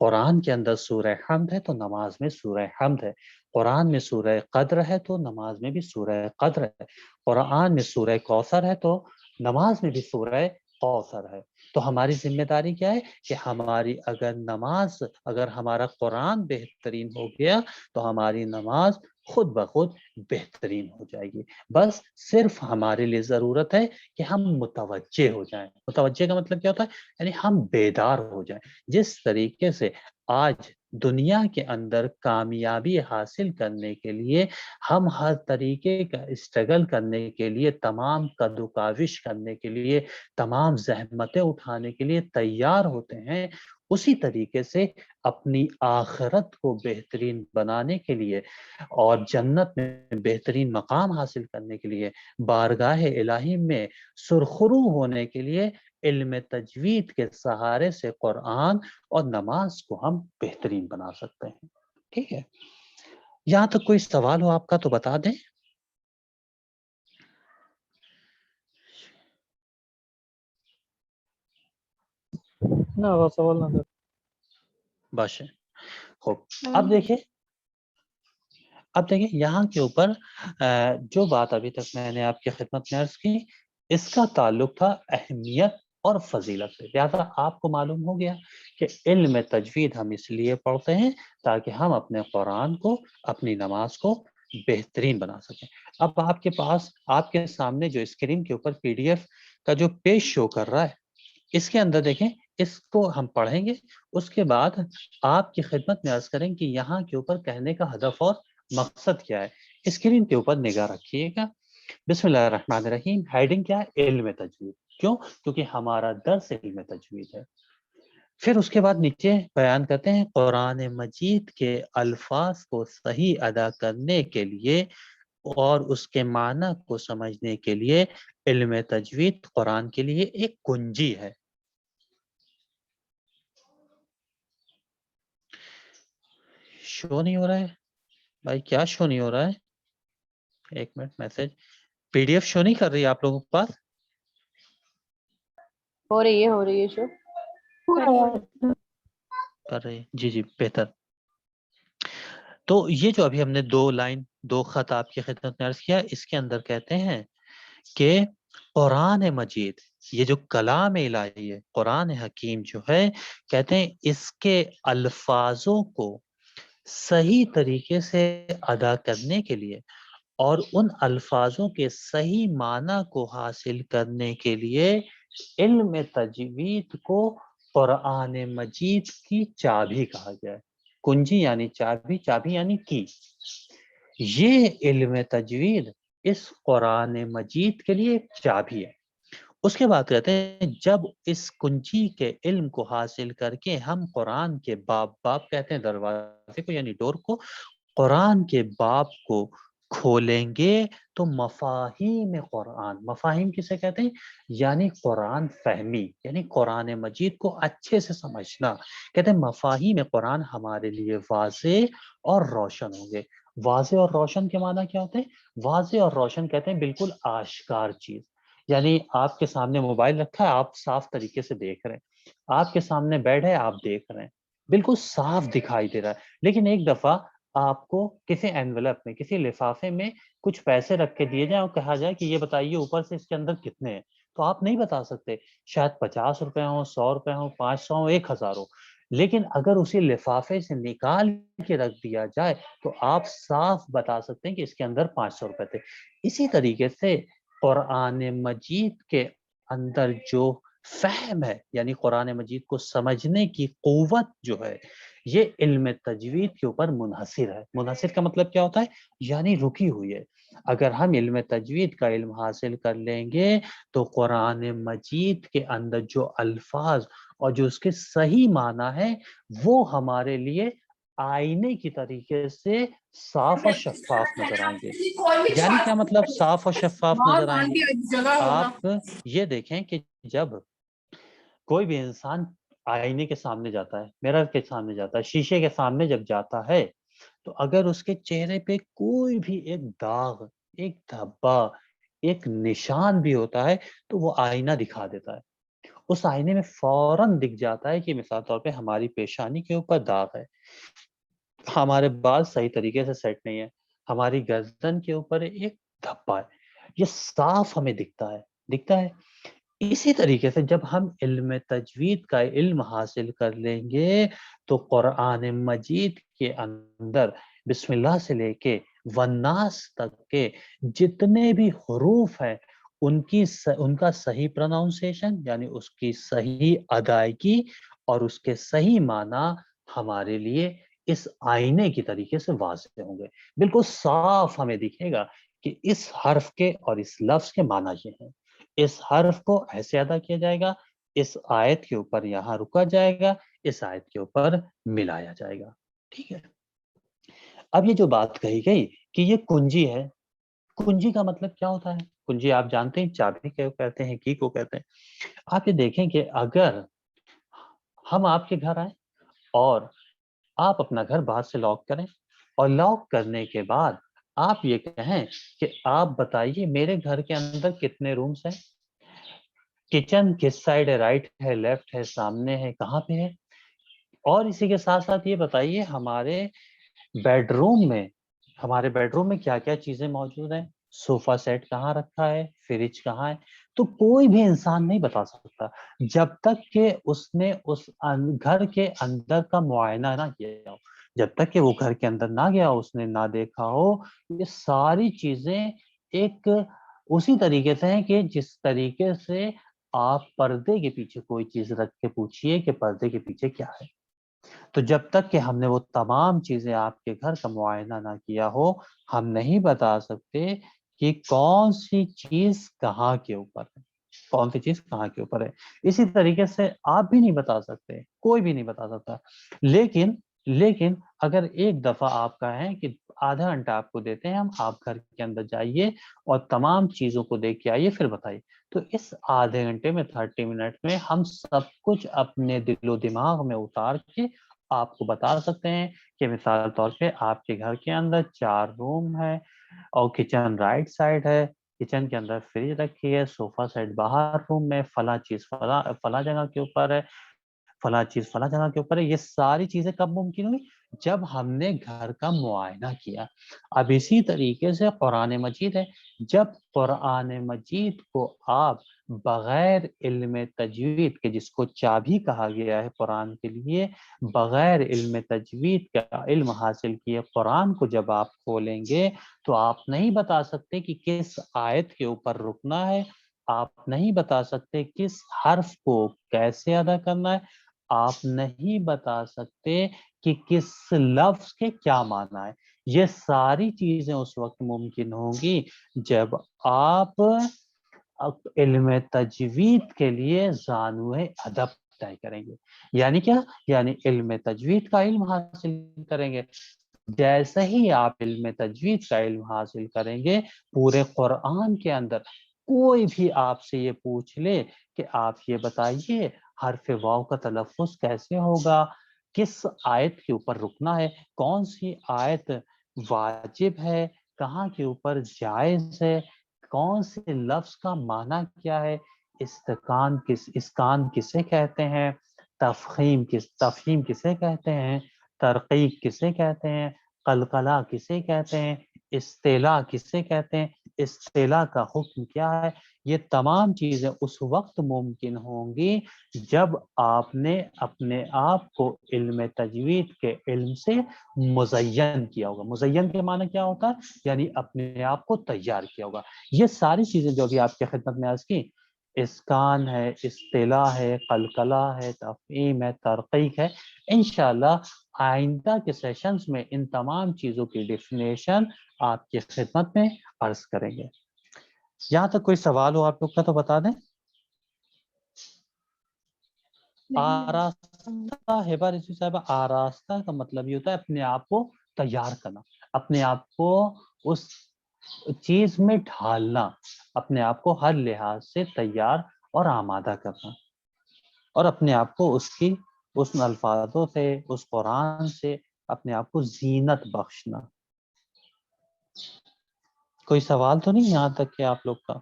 قرآن کے اندر سورہ حمد ہے تو نماز میں سورہ حمد ہے، قرآن میں سورہ قدر ہے تو نماز میں بھی سورہ قدر ہے، قرآن میں سورہ کوثر ہے تو نماز میں بھی سورہ کوثر ہے۔ تو ہماری ذمہ داری کیا ہے کہ ہماری اگر ہمارا قرآن بہترین ہو گیا تو ہماری نماز خود بخود بہترین ہو جائے گی۔ بس صرف ہمارے لیے ضرورت ہے کہ ہم متوجہ ہو جائیں۔ متوجہ کا مطلب کیا ہوتا ہے؟ یعنی ہم بیدار ہو جائیں۔ جس طریقے سے آج دنیا کے اندر کامیابی حاصل کرنے کے لیے ہم ہر طریقے کا اسٹرگل کرنے کے لیے، تمام قد و کاوش کرنے کے لیے، تمام زحمتیں اٹھانے کے لیے تیار ہوتے ہیں، اسی طریقے سے اپنی آخرت کو بہترین بنانے کے لیے اور جنت میں بہترین مقام حاصل کرنے کے لیے، بارگاہ الہی میں سرخرو ہونے کے لیے علم تجوید کے سہارے سے قرآن اور نماز کو ہم بہترین بنا سکتے ہیں۔ ٹھیک ہے، یہاں تک کوئی سوال ہو آپ کا تو بتا دیں۔ نہ وہ سوال نہ تھا۔ باش خوب، اب دیکھیں یہاں کے اوپر جو بات ابھی تک میں نے آپ کی خدمت میں عرض کی، اس کا تعلق تھا اہمیت اور فضیلت سے۔ لہٰذا آپ کو معلوم ہو گیا کہ علم تجوید ہم اس لیے پڑھتے ہیں تاکہ ہم اپنے قرآن کو، اپنی نماز کو بہترین بنا سکیں۔ اب آپ کے پاس، آپ کے سامنے جو اسکرین کے اوپر PDF کا جو پیج شو کر رہا ہے، اس کے اندر دیکھیں، اس کو ہم پڑھیں گے، اس کے بعد آپ کی خدمت میں عرض کریں کہ یہاں کے اوپر کہنے کا ہدف اور مقصد کیا ہے۔ اسکرین کے اوپر نگاہ رکھیے گا۔ بسم اللہ الرحمن الرحیم، ہیڈنگ کیا ہے؟ علم تجوید۔ کیوں؟ کیونکہ ہمارا درس علم تجوید ہے۔ پھر اس کے بعد نیچے بیان کرتے ہیں قرآن مجید کے الفاظ کو صحیح ادا کرنے کے لیے اور اس کے معنی کو سمجھنے کے لیے علم تجوید قرآن کے لیے ایک کنجی ہے۔ شو نہیں ہو رہا ہے بھائی؟ کیا شو نہیں ہو رہا ہے؟ ایک منٹ، میسج PDF شو نہیں کر رہی آپ لوگوں کے پاس؟ ہو رہی ہے شو کر رہی ہے؟ جی جی، بہتر۔ تو یہ جو ابھی ہم نے دو خط آپ کی خدمت میں عرض کیا، اس کے اندر کہتے ہیں کہ قرآن مجید، یہ جو کلام الہی ہے، قرآن حکیم جو ہے، کہتے ہیں اس کے الفاظوں کو صحیح طریقے سے ادا کرنے کے لیے اور ان الفاظوں کے صحیح معنی کو حاصل کرنے کے لیے علم تجوید کو قرآن مجید کی چابی کہا گیا ہے۔ کنجی یعنی چابی، چابی یعنی کی۔ یہ علم تجوید اس قرآن مجید کے لیے چابی ہے۔ اس کے بعد کہتے ہیں جب اس کنجی کے علم کو حاصل کر کے ہم قرآن کے باب کہتے ہیں دروازے کو یعنی ڈور کو، قرآن کے باب کو کھولیں گے تو مفاہیم قرآن، مفاہیم کسے کہتے ہیں؟ یعنی قرآن فہمی، یعنی قرآن مجید کو اچھے سے سمجھنا۔ کہتے ہیں مفاہیم قرآن ہمارے لیے واضح اور روشن ہوں گے، واضح اور روشن کے معنی کیا ہوتے ہیں؟ واضح اور روشن کہتے ہیں بالکل آشکار چیز، یعنی آپ کے سامنے موبائل رکھا ہے، آپ صاف طریقے سے دیکھ رہے ہیں، آپ کے سامنے بیڈ ہے، آپ دیکھ رہے ہیں، بالکل صاف دکھائی دے رہا ہے۔ لیکن ایک دفعہ آپ کو کسی انویلپ میں، کسی لفافے میں کچھ پیسے رکھ کے دیے جائیں اور کہا جائے کہ یہ بتائیے اوپر سے اس کے اندر کتنے ہیں، تو آپ نہیں بتا سکتے، شاید 50 روپے ہوں، 100 روپے ہوں، 500 ہوں، 1000 ہو۔ لیکن اگر اسی لفافے سے نکال کے رکھ دیا جائے تو آپ صاف بتا سکتے ہیں کہ اس کے اندر 500 روپے تھے۔ اسی طریقے سے قرآن مجید کے اندر جو فہم ہے، یعنی قرآن مجید کو سمجھنے کی قوت جو ہے، یہ علم تجوید کے اوپر منحصر ہے۔ منحصر کا مطلب کیا ہوتا ہے؟ یعنی رکی ہوئی ہے۔ اگر ہم علم تجوید کا علم حاصل کر لیں گے تو قرآن مجید کے اندر جو الفاظ اور جو اس کے صحیح معنی ہے وہ ہمارے لیے آئینے کی طریقے سے صاف اور شفاف نظر آئیں گے۔ یعنی کیا مطلب صاف اور شفاف نظر آئیں گے؟ آپ یہ دیکھیں کہ جب کوئی بھی انسان آئینے کے سامنے جاتا ہے، میرر کے سامنے جاتا ہے، شیشے کے سامنے جب جاتا ہے تو اگر اس کے چہرے پہ کوئی بھی ایک داغ، ایک دھبا، ایک نشان بھی ہوتا ہے تو وہ آئینہ دکھا دیتا ہے۔ اس آئینے میں فوراً دکھ جاتا ہے کہ مثال طور پہ ہماری پیشانی کے اوپر داغ ہے، ہمارے بال صحیح طریقے سے سیٹ نہیں ہے، ہماری گردن کے اوپر ایک دھبا ہے، یہ صاف ہمیں دکھتا ہے۔ اسی طریقے سے جب ہم علم تجوید کا علم حاصل کر لیں گے تو قرآن مجید کے اندر بسم اللہ سے لے کے والناس تک کے جتنے بھی حروف ہیں ان کا صحیح پروناؤنسیشن، یعنی اس کی صحیح ادائیگی اور اس کے صحیح معنی ہمارے لیے اس آئینے کی طریقے سے واضح ہوں گے۔ بالکل صاف ہمیں دکھے گا کہ اس حرف کے اور اس لفظ کے معنی یہ ہیں، اس حرف کو ایسے ادا کیا جائے گا، اس آیت کے اوپر یہاں رکا جائے گا، اس آیت کے اوپر ملایا جائے گا۔ ٹھیک ہے، اب یہ جو بات کہی گئی کہ یہ کنجی ہے، کنجی کا مطلب کیا ہوتا ہے؟ کنجی آپ جانتے ہیں، چابی کو کہتے ہیں، کی کو کہتے ہیں۔ آپ یہ دیکھیں کہ اگر ہم آپ کے گھر آئیں اور آپ اپنا گھر باہر سے لاک کریں اور لاک کرنے کے بعد آپ یہ کہیں کہ آپ بتائیے میرے گھر کے اندر کتنے رومز ہیں، کچن کس سائڈ ہے، رائٹ ہے، لیفٹ ہے، سامنے ہے، کہاں پہ ہے، اور اسی کے ساتھ ساتھ یہ بتائیے ہمارے بیڈ روم میں کیا کیا چیزیں موجود ہیں، صوفہ سیٹ کہاں رکھا ہے، فریج کہاں ہے۔ تو کوئی بھی انسان نہیں بتا سکتا جب تک کہ اس نے اس گھر کے اندر کا معائنہ نہ کیا ہو، جب تک کہ وہ گھر کے اندر نہ گیا، اس نے نہ دیکھا ہو۔ یہ ساری چیزیں ایک اسی طریقے سے ہیں کہ جس طریقے سے آپ پردے کے پیچھے کوئی چیز رکھ کے پوچھئے کہ پردے کے پیچھے کیا ہے۔ تو جب تک کہ ہم نے وہ تمام چیزیں آپ کے گھر کا معائنہ نہ کیا ہو، ہم نہیں بتا سکتے کہ کون سی چیز کہاں کے اوپر ہے، کون سی چیز کہاں کے اوپر ہے۔ اسی طریقے سے آپ بھی نہیں بتا سکتے، کوئی بھی نہیں بتا سکتا۔ لیکن اگر ایک دفعہ آپ کہیں کہ آدھا گھنٹہ آپ کو دیتے ہیں، ہم آپ گھر کے اندر جائیے اور تمام چیزوں کو دیکھ کے آئیے پھر بتائیے، تو اس آدھے گھنٹے میں 30 منٹ میں ہم سب کچھ اپنے دل و دماغ میں اتار کے آپ کو بتا سکتے ہیں کہ مثال طور پہ آپ کے گھر کے اندر 4 روم ہے اور کچن رائٹ سائڈ ہے، کچن کے اندر فریج رکھی ہے، صوفہ سیٹ باہر روم میں، فلاں چیز فلاں جگہ کے اوپر ہے، فلاں چیز فلاں جگہ کے اوپر ہے۔ یہ ساری چیزیں کب ممکن ہوئی؟ جب ہم نے گھر کا معائنہ کیا۔ اب اسی طریقے سے قرآن مجید ہے، جب قرآن مجید کو آپ بغیر علم تجوید کے، جس کو چابی کہا گیا ہے قرآن کے لیے، بغیر علم تجوید کا علم حاصل کیے قرآن کو جب آپ کھولیں گے تو آپ نہیں بتا سکتے کہ کس آیت کے اوپر رکنا ہے، آپ نہیں بتا سکتے کس حرف کو کیسے ادا کرنا ہے، آپ نہیں بتا سکتے کہ کس لفظ کے کیا معنی ہے۔ یہ ساری چیزیں اس وقت ممکن ہوں گی جب آپ علم تجوید کے لیے زانو ادب طے کریں گے۔ یعنی کیا؟ یعنی علم تجوید کا علم حاصل کریں گے۔ جیسے ہی آپ علم تجوید کا علم حاصل کریں گے، پورے قرآن کے اندر کوئی بھی آپ سے یہ پوچھ لے کہ آپ یہ بتائیے حرف واو کا تلفظ کیسے ہوگا، کس آیت کے اوپر رکنا ہے، کون سی آیت واجب ہے, کہاں کے اوپر جائز ہے, کون سے لفظ کا معنی کیا ہے, اسکان کسے کہتے ہیں, تفخیم کسے کہتے ہیں, ترقیق کسے کہتے ہیں, قلقلہ کسے کہتے ہیں, استیلا کسے کہتے ہیں, استیلا کا حکم کیا ہے. یہ تمام چیزیں اس وقت ممکن ہوں گی جب آپ نے اپنے آپ کو علم تجوید کے علم سے مزین کیا ہوگا. مزین کے معنی کیا ہوتا ہے؟ یعنی اپنے آپ کو تیار کیا ہوگا. یہ ساری چیزیں جو بھی آپ کی خدمت میں عرض کی, اسکان ہے, استلا ہے, قلقلہ ہے, تفہیم ہے, ترقیق ہے, انشاءاللہ آئندہ کے سیشنز میں ان تمام چیزوں کی ڈیفینیشن آپ کی خدمت میں عرض کریں گے. یہاں تک کوئی سوال ہو آپ لوگ کا تو بتا دیں. آراستہ ہبہ رضوی صاحبہ, آراستہ کا مطلب یہ ہوتا ہے اپنے آپ کو تیار کرنا, اپنے آپ کو اس چیز میں ڈھالنا, اپنے آپ کو ہر لحاظ سے تیار اور آمادہ کرنا, اور اپنے آپ کو اس الفاظوں سے, اس قرآن سے اپنے آپ کو زینت بخشنا. کوئی سوال تو نہیں یہاں تک کہ آپ لوگ کا؟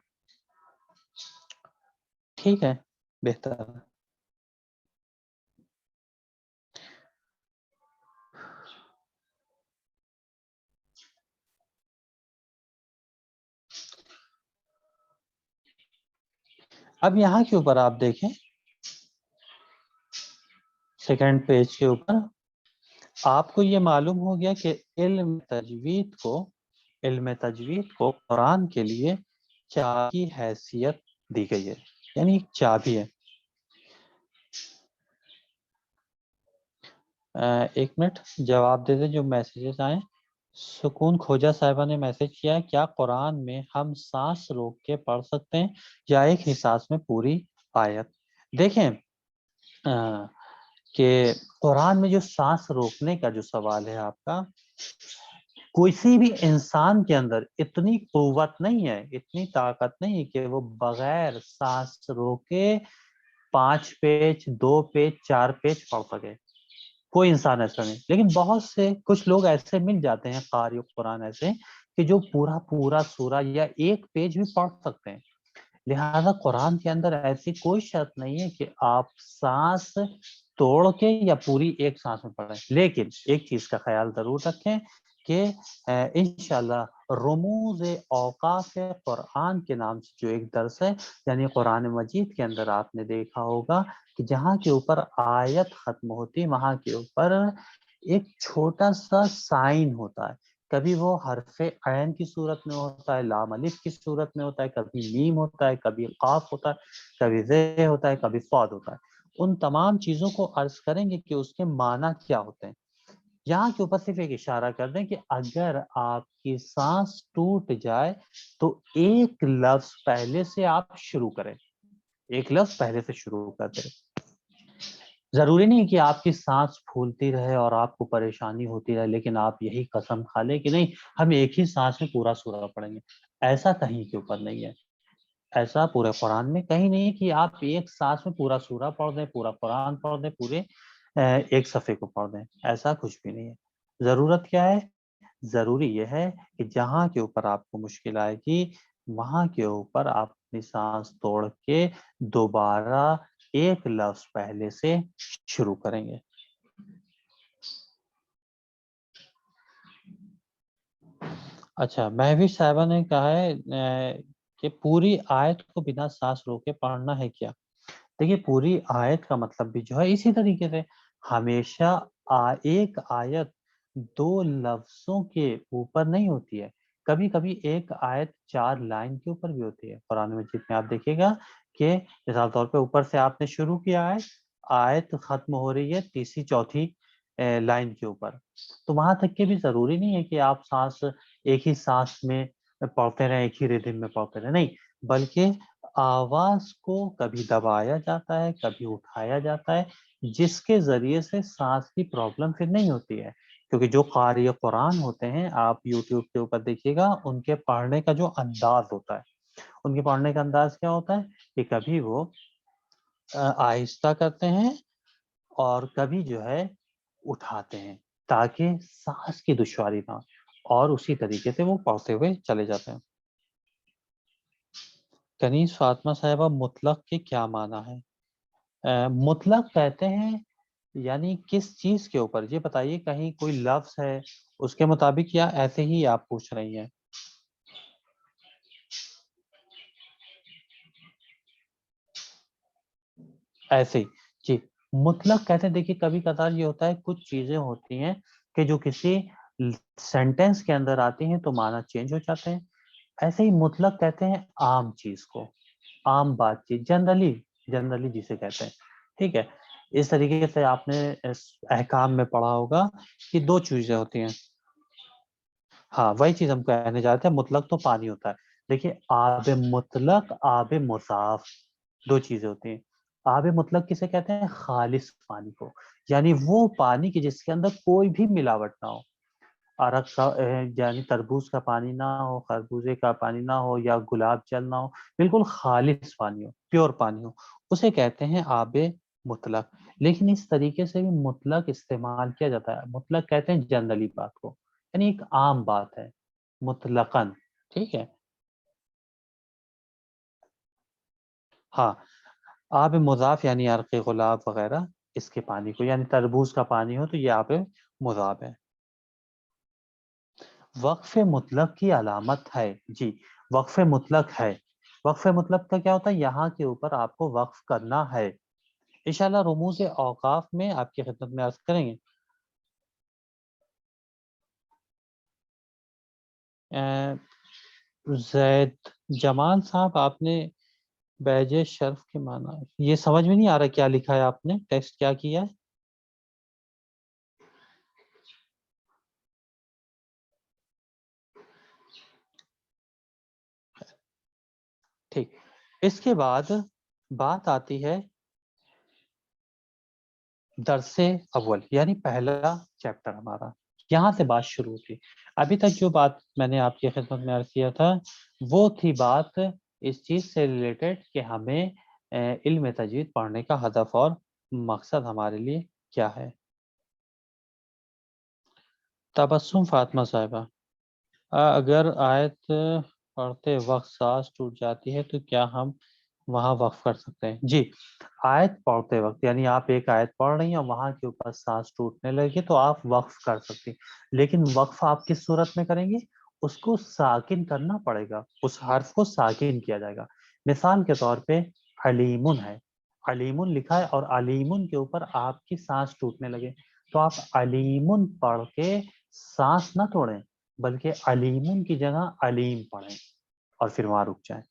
ٹھیک ہے, بہتر ہے. اب یہاں کے اوپر آپ دیکھیں, سیکنڈ پیج کے اوپر آپ کو یہ معلوم ہو گیا کہ علم تجوید کو قرآن کے لیے چابی کی حیثیت دی گئی ہے, یعنی ایک چابی ہے. ایک منٹ جواب دے دیں جو میسیجز آئیں. سکون کھوجا صاحبہ نے میسج کیا ہے, کیا قرآن میں ہم سانس روک کے پڑھ سکتے ہیں یا ایک ہی سانس میں پوری آیت؟ دیکھیں کہ قرآن میں جو سانس روکنے کا جو سوال ہے آپ کا, کسی بھی انسان کے اندر اتنی قوت نہیں ہے, اتنی طاقت نہیں ہے کہ وہ بغیر سانس روکے 5 پیج 2 پیج 4 پیج پڑھ سکے. کوئی انسان ایسا نہیں. لیکن بہت سے کچھ لوگ ایسے مل جاتے ہیں قاری قرآن ایسے کہ جو پورا سورہ یا ایک پیج بھی پڑھ سکتے ہیں. لہذا قرآن کے اندر ایسی کوئی شرط نہیں ہے کہ آپ سانس توڑ کے یا پوری ایک سانس میں پڑھیں. لیکن ایک چیز کا خیال ضرور رکھیں کہ انشاءاللہ رموز اوقاف قرآن کے نام سے جو ایک درس ہے, یعنی قرآن مجید کے اندر آپ نے دیکھا ہوگا کہ جہاں کے اوپر آیت ختم ہوتی ہے وہاں کے اوپر ایک چھوٹا سا سائن ہوتا ہے. کبھی وہ حرف عین کی صورت میں ہوتا ہے, لام الف کی صورت میں ہوتا ہے, کبھی میم ہوتا ہے, کبھی قاف ہوتا ہے, کبھی ز ہوتا ہے, کبھی صاد ہوتا ہے. ان تمام چیزوں کو عرض کریں گے کہ اس کے معنی کیا ہوتے ہیں. یہاں کے اوپر صرف ایک اشارہ کر دیں کہ اگر آپ کی سانس ٹوٹ جائے تو ایک لفظ پہلے سے آپ شروع کریں, ایک لفظ پہلے سے شروع کر دیں. ضروری نہیں کہ آپ کی سانس پھولتی رہے اور آپ کو پریشانی ہوتی رہے, لیکن آپ یہی قسم کھا لیں کہ نہیں ہم ایک ہی سانس میں پورا سورہ پڑھیں گے. ایسا کہیں کے اوپر نہیں ہے, ایسا پورے قرآن میں کہیں نہیں ہے کہ آپ ایک سانس میں پورا سورہ پڑھ دیں, پورا قرآن پڑھ دیں, پورے ایک صفحے کو پڑھ دیں. ایسا کچھ بھی نہیں ہے. ضرورت کیا ہے؟ ضروری یہ ہے کہ جہاں کے اوپر آپ کو مشکل آئے گی وہاں کے اوپر آپ اپنی سانس توڑ کے دوبارہ ایک لفظ پہلے سے شروع کریں گے. اچھا, مہوش صاحبہ نے کہا ہے کہ پوری آیت کو بنا سانس روکے پڑھنا ہے کیا؟ دیکھیے پوری آیت کا مطلب بھی جو ہے اسی طریقے سے ہمیشہ ایک آیت 2 لفظوں کے اوپر نہیں ہوتی ہے. کبھی کبھی ایک آیت 4 لائن کے اوپر بھی ہوتی ہے. قرآن مجید میں آپ دیکھیے گا کہ مثال طور پہ اوپر سے آپ نے شروع کیا ہے, آیت ختم ہو رہی ہے تیسری چوتھی لائن کے اوپر, تو وہاں تک کے بھی ضروری نہیں ہے کہ آپ سانس ایک ہی سانس میں پڑھتے رہیں, ایک ہی ردم میں پڑھتے رہیں. نہیں, بلکہ آواز کو کبھی دبایا جاتا ہے, کبھی اٹھایا جاتا ہے, جس کے ذریعے سے سانس کی پرابلم پھر نہیں ہوتی ہے. کیونکہ جو قاری قرآن ہوتے ہیں آپ یوٹیوب کے اوپر دیکھیے گا, ان کے پڑھنے کا جو انداز ہوتا ہے, ان کے پڑھنے کا انداز کیا ہوتا ہے کہ کبھی وہ آہستہ کرتے ہیں اور کبھی جو ہے اٹھاتے ہیں تاکہ سانس کی دشواری نہ ہو. اور اسی طریقے سے وہ پڑھتے ہوئے چلے جاتے ہیں۔ کنیز فاطمہ صاحبہ، مطلق کے کیا معنی ہے؟ مطلق کہتے ہیں یعنی کس چیز کے اوپر، یہ بتائیے، کہیں کوئی لفظ ہے اس کے مطابق یا ایسے ہی آپ پوچھ رہی ہیں؟ ایسے ہی جی۔ مطلق کہتے ہیں، دیکھیے کبھی کبھار یہ ہوتا ہے کچھ چیزیں ہوتی ہیں کہ جو کسی سینٹینس کے اندر آتی ہیں تو معنی چینج ہو جاتے ہیں، ایسے ہی مطلق کہتے ہیں عام چیز کو، عام بات چیز، جنرلی جسے کہتے ہیں، ٹھیک ہے۔ اس طریقے سے آپ نے احکام میں پڑھا ہوگا کہ دو چیزیں ہوتی ہیں، ہاں وہی چیز ہم کہنے جاتے ہیں، مطلق تو پانی ہوتا ہے۔ دیکھیے آب مطلق، آب مضاف، دو چیزیں ہوتی ہیں۔ آب مطلق کسے کہتے ہیں؟ خالص پانی کو، یعنی وہ پانی کی جس کے اندر کوئی بھی ملاوٹ نہ ہو، عرق کا یعنی تربوز کا پانی نہ ہو، خربوزے کا پانی نہ ہو، یا گلاب جل نہ ہو، بالکل خالص پانی ہو، پیور پانی ہو، اسے کہتے ہیں آب مطلق۔ لیکن اس طریقے سے بھی مطلق استعمال کیا جاتا ہے، مطلق کہتے ہیں جنرلی بات کو، یعنی ایک عام بات ہے مطلقاً، ٹھیک ہے۔ ہاں آب مضاف یعنی عرق گلاب وغیرہ، اس کے پانی کو، یعنی تربوز کا پانی ہو تو یہ آب مضاف ہے۔ وقف مطلق کی علامت ہے، جی وقف مطلق ہے۔ وقف مطلق کا کیا ہوتا ہے؟ یہاں کے اوپر آپ کو وقف کرنا ہے، انشاءاللہ رموز اوقاف میں آپ کی خدمت میں عرض کریں گے۔ زید جمال صاحب، آپ نے بیج شرف کے معنی یہ سمجھ میں نہیں آ رہا کیا لکھا ہے آپ نے، ٹیکسٹ کیا کیا ہے؟ ٹھیک، اس کے بعد بات آتی ہے درس اول، یعنی پہلا چیپٹر ہمارا، یہاں سے بات شروع ہوتی۔ ابھی تک جو بات میں نے آپ کی خدمت میں عرض کیا تھا وہ تھی بات اس چیز سے ریلیٹڈ کہ ہمیں علم تجوید پڑھنے کا ہدف اور مقصد ہمارے لیے کیا ہے۔ تبسم فاطمہ صاحبہ، اگر آیت پڑھتے وقت سانس ٹوٹ جاتی ہے تو کیا ہم وہاں وقف کر سکتے ہیں؟ جی، آیت پڑھتے وقت یعنی آپ ایک آیت پڑھ رہی ہیں اور وہاں کے اوپر سانس ٹوٹنے لگے تو آپ وقف کر سکتی، لیکن وقف آپ کس صورت میں کریں گے؟ اس کو ساکن کرنا پڑے گا، اس حرف کو ساکن کیا جائے گا۔ مثال کے طور پہ علیمن ہے، علیمن لکھا ہے اور علیمن کے اوپر آپ کی سانس ٹوٹنے لگے تو آپ علیمن پڑھ کے سانس نہ توڑیں بلکہ علیمن کی جگہ علیم پڑھیں اور پھر وہاں رک جائیں،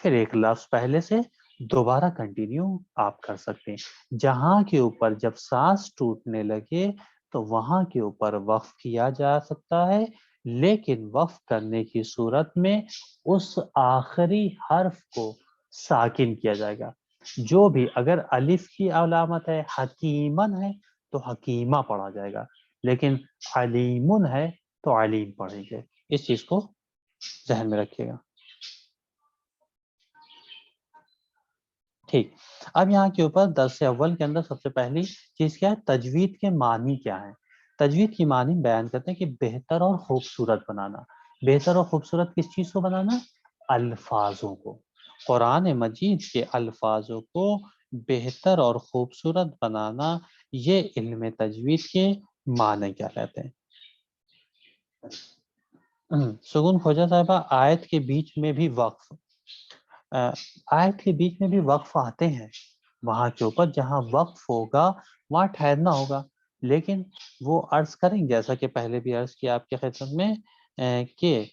پھر ایک لفظ پہلے سے دوبارہ کنٹینیو آپ کر سکتے ہیں۔ جہاں کے اوپر جب سانس ٹوٹنے لگے تو وہاں کے اوپر وقف کیا جا سکتا ہے، لیکن وقف کرنے کی صورت میں اس آخری حرف کو ساکن کیا جائے گا۔ جو بھی اگر الف کی علامت ہے، حکیمن ہے تو حکیمہ پڑھا جائے گا، لیکن علیمن ہے تو علیم پڑھیں گے۔ اس چیز کو ذہن میں رکھیے گا، ٹھیک۔ اب یہاں کے اوپر درس اول کے اندر سب سے پہلی چیز کیا ہے؟ تجوید کے معنی کیا ہے؟ تجوید کی معنی بیان کرتے ہیں کہ بہتر اور خوبصورت بنانا۔ بہتر اور خوبصورت کس چیز کو بنانا؟ الفاظوں کو، قرآن مجید کے الفاظوں کو بہتر اور خوبصورت بنانا، یہ علم تجوید کے معنی کیا کہتے ہیں۔ سگون خوجہ صاحبہ، آیت کے بیچ میں بھی وقف، آیت کے بیچ میں بھی وقف آتے ہیں، وہاں کے اوپر جہاں وقف ہوگا وہاں ٹھہرنا ہوگا، لیکن وہ عرض کریں جیسا کہ پہلے بھی عرض کیا آپ کے خدمت میں کہ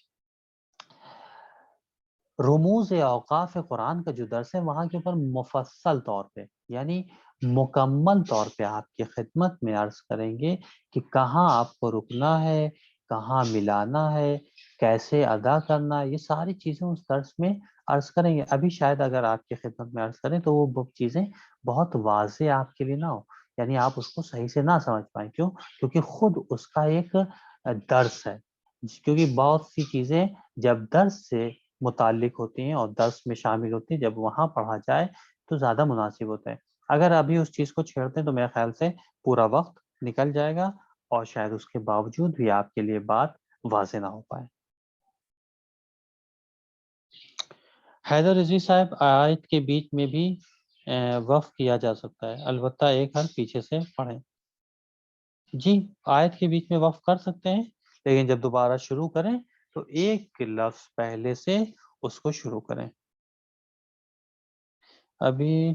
رموز اوقاف قرآن کا جو درس ہے وہاں کے اوپر مفصل طور پہ یعنی مکمل طور پہ آپ کی خدمت میں عرض کریں گے کہ کہاں آپ کو رکنا ہے، کہاں ملانا ہے، کیسے ادا کرنا ہے، یہ ساری چیزیں اس درس میں عرض کریں گے۔ ابھی شاید اگر آپ کی خدمت میں عرض کریں تو وہ چیزیں بہت واضح آپ کے لیے نہ ہو، یعنی آپ اس کو صحیح سے نہ سمجھ پائیں، کیوں؟ کیونکہ خود اس کا ایک درس ہے، کیونکہ بہت سی چیزیں جب درس سے متعلق ہوتی ہیں اور درس میں شامل ہوتی ہیں، جب وہاں پڑھا جائے تو زیادہ مناسب ہوتا ہے۔ اگر ابھی اس چیز کو چھیڑتے ہیں تو میرے خیال سے پورا وقت نکل جائے گا اور شاید اس کے باوجود بھی آپ کے لیے بات واضح نہ ہو پائے۔ حیدر رضوی صاحب، آیت کے بیچ میں بھی وقف کیا جا سکتا ہے، البتہ ایک حرف پیچھے سے پڑھیں۔ جی، آیت کے بیچ میں وقف کر سکتے ہیں، لیکن جب دوبارہ شروع کریں تو ایک لفظ پہلے سے اس کو شروع کریں۔ ابھی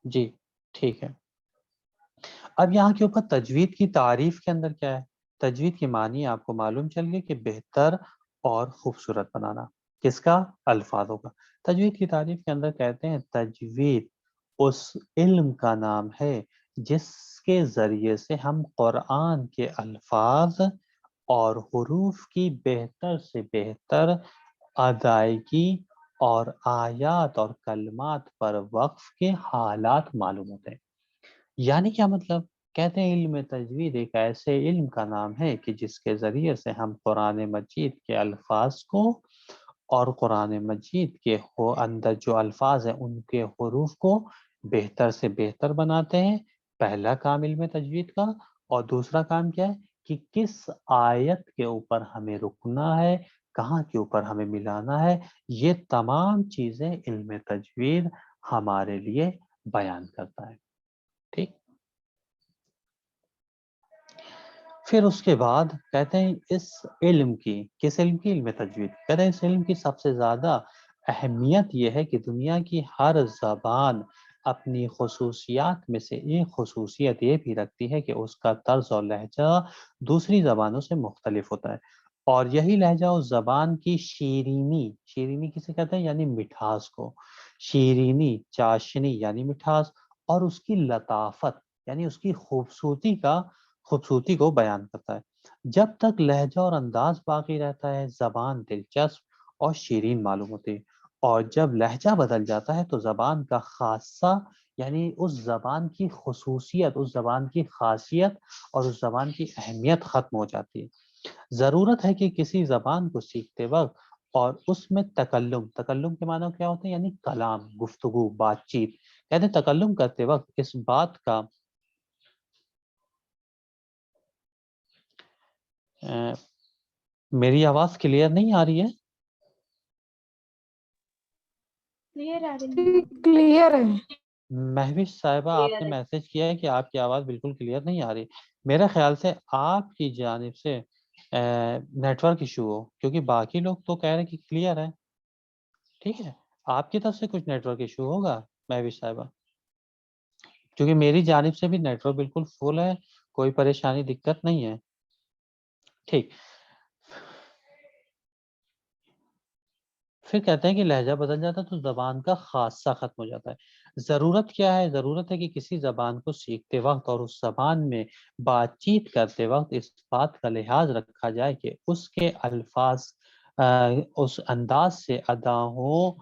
جی ٹھیک ہے۔ اب یہاں کے اوپر تجوید کی تعریف کے اندر کیا ہے؟ تجوید کی معنی آپ کو معلوم چل گئی کہ بہتر اور خوبصورت بنانا، کس کا؟ الفاظوں کا۔ تجوید کی تعریف کے اندر کہتے ہیں تجوید اس علم کا نام ہے جس کے ذریعے سے ہم قرآن کے الفاظ اور حروف کی بہتر سے بہتر ادائیگی اور آیات اور کلمات پر وقف کے حالات معلوم ہوتے ہیں۔ یعنی کیا مطلب؟ کہتے ہیں علم تجوید ایک ایسے علم کا نام ہے کہ جس کے ذریعے سے ہم قرآن مجید کے الفاظ کو اور قرآن مجید کے اندر جو الفاظ ہیں ان کے حروف کو بہتر سے بہتر بناتے ہیں، پہلا کام علم تجوید کا۔ اور دوسرا کام کیا ہے کہ کس آیت کے اوپر ہمیں رکنا ہے، کہاں کے اوپر ہمیں ملانا ہے، یہ تمام چیزیں علم تجوید ہمارے لیے بیان کرتا ہے۔ ٹھیک، پھر اس کے بعد کہتے ہیں اس علم کی، کس علم کی؟ علم تجوید۔ کہتے ہیں اس علم کی سب سے زیادہ اہمیت یہ ہے کہ دنیا کی ہر زبان اپنی خصوصیات میں سے ایک خصوصیت یہ بھی رکھتی ہے کہ اس کا طرز اور لہجہ دوسری زبانوں سے مختلف ہوتا ہے، اور یہی لہجہ اس زبان کی شیرینی، شیرینی کسے کہتے ہیں؟ یعنی مٹھاس کو، شیرینی، چاشنی یعنی مٹھاس، اور اس کی لطافت یعنی اس کی خوبصورتی کو بیان کرتا ہے۔ جب تک لہجہ اور انداز باقی رہتا ہے زبان دلچسپ اور شیرین معلوم ہوتی ہے، اور جب لہجہ بدل جاتا ہے تو زبان کا خاصہ یعنی اس زبان کی خصوصیت، اس زبان کی خاصیت اور اس زبان کی اہمیت ختم ہو جاتی ہے۔ ضرورت ہے کہ کسی زبان کو سیکھتے وقت اور اس میں تکلم کے معنی کیا ہوتے ہیں؟ یعنی کلام، گفتگو، بات چیت۔ کہتے ہیں تکلم کرتے وقت اس بات کا میری آواز کلیئر نہیں آ رہی ہے؟ کلیئر ہے۔ مہوش صاحبہ، آپ نے میسج کیا ہے کہ آپ کی آواز بالکل کلیئر نہیں آ رہی۔ میرے خیال سے آپ کی جانب سے نیٹ ورک ایشو ہو، کیونکہ باقی لوگ تو کہہ رہے ہیں کہ کلیئر ہے۔ ٹھیک ہے، آپ کی طرف سے کچھ نیٹ ورک ایشو ہوگا مہوش صاحبہ، کیونکہ میری جانب سے بھی نیٹ ورک بالکل فل ہے، کوئی پریشانی دقت نہیں ہے۔ ٹھیک، پھر کہتے ہیں کہ لہجہ بدل جاتا ہے تو زبان کا خاصہ ختم ہو جاتا ہے۔ ضرورت کیا ہے؟ ضرورت ہے کہ کسی زبان کو سیکھتے وقت اور اس زبان میں بات چیت کرتے وقت اس بات کا لحاظ رکھا جائے کہ اس کے الفاظ اس انداز سے ادا ہوں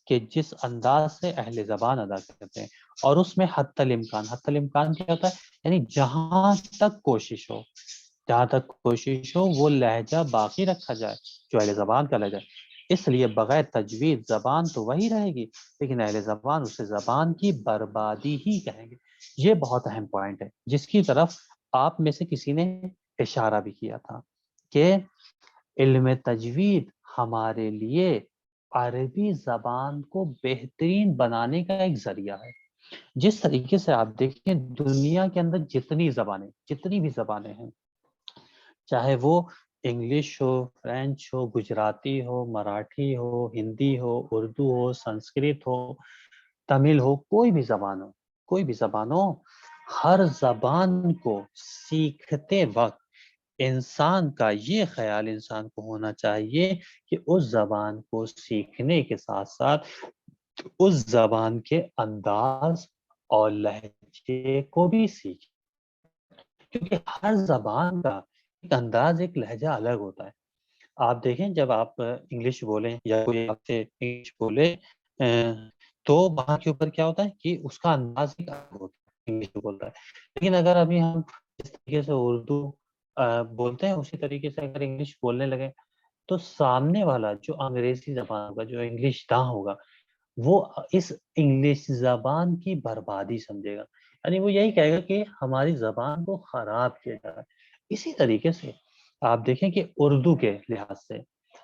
کہ جس انداز سے اہل زبان ادا کرتے ہیں، اور اس میں حتی الامکان کیا ہوتا ہے؟ یعنی جہاں تک کوشش ہو وہ لہجہ باقی رکھا جائے جو اہل زبان کا لہجہ ہے۔ اس لیے بغیر تجوید زبان تو وہی رہے گی، لیکن اہل زبان اسے زبان کی بربادی ہی کہیں گے۔ یہ بہت اہم پوائنٹ ہے جس کی طرف آپ میں سے کسی نے اشارہ بھی کیا تھا کہ علم تجوید ہمارے لیے عربی زبان کو بہترین بنانے کا ایک ذریعہ ہے۔ جس طریقے سے آپ دیکھیں دنیا کے اندر جتنی بھی زبانیں ہیں، چاہے وہ انگلش ہو، فرینچ ہو، گجراتی ہو، مراٹھی ہو، ہندی ہو، اردو ہو، سنسکرت ہو، تمل ہو، کوئی بھی زبان ہو، ہر زبان کو سیکھتے وقت انسان کا یہ خیال انسان کو ہونا چاہیے کہ اس زبان کو سیکھنے کے ساتھ ساتھ اس زبان کے انداز اور لہجے کو بھی سیکھے، کیونکہ ہر زبان کا ایک انداز، ایک لہجہ الگ ہوتا ہے۔ آپ دیکھیں جب آپ انگلش بولیں یا کوئی آپ سے انگلش بولے تو وہاں کے اوپر کیا ہوتا ہے کہ اس کا انداز ایک الگ ہوتا ہے، انگلش بولتا ہے۔ لیکن اگر ابھی ہم جس طریقے سے اردو بولتے ہیں اسی طریقے سے اگر انگلش بولنے لگے تو سامنے والا جو انگریزی زبان ہوگا، جو انگلش داں ہوگا، وہ اس انگلش زبان کی بربادی سمجھے گا۔ یعنی وہ یہی کہے گا کہ ہماری زبان کو خراب کیا جا رہا ہے. اسی طریقے سے آپ دیکھیں کہ اردو کے لحاظ سے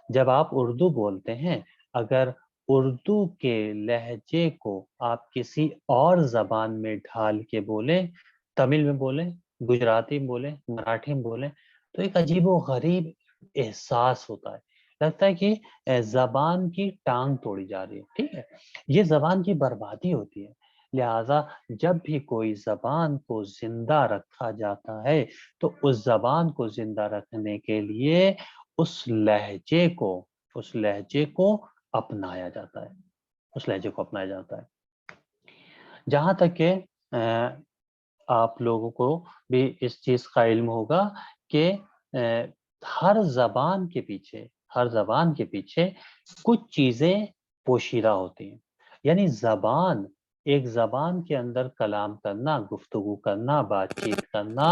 جب آپ اردو بولتے ہیں، اگر اردو کے لہجے کو آپ کسی اور زبان میں ڈھال کے بولیں، تمل میں بولیں، گجراتی میں بولیں، مراٹھی میں بولیں، تو ایک عجیب و غریب احساس ہوتا ہے. لگتا ہے کہ زبان کی ٹانگ توڑی جا رہی ہے. ٹھیک ہے، یہ زبان کی بربادی ہوتی ہے. لہذا جب بھی کوئی زبان کو زندہ رکھا جاتا ہے تو اس زبان کو زندہ رکھنے کے لیے اس لہجے کو اپنایا جاتا ہے. اس لہجے کو اپنایا جاتا ہے. جہاں تک کہ آپ لوگوں کو بھی اس چیز کا علم ہوگا کہ ہر زبان کے پیچھے کچھ چیزیں پوشیدہ ہوتی ہیں. یعنی ایک زبان کے اندر کلام کرنا، گفتگو کرنا، بات چیت کرنا،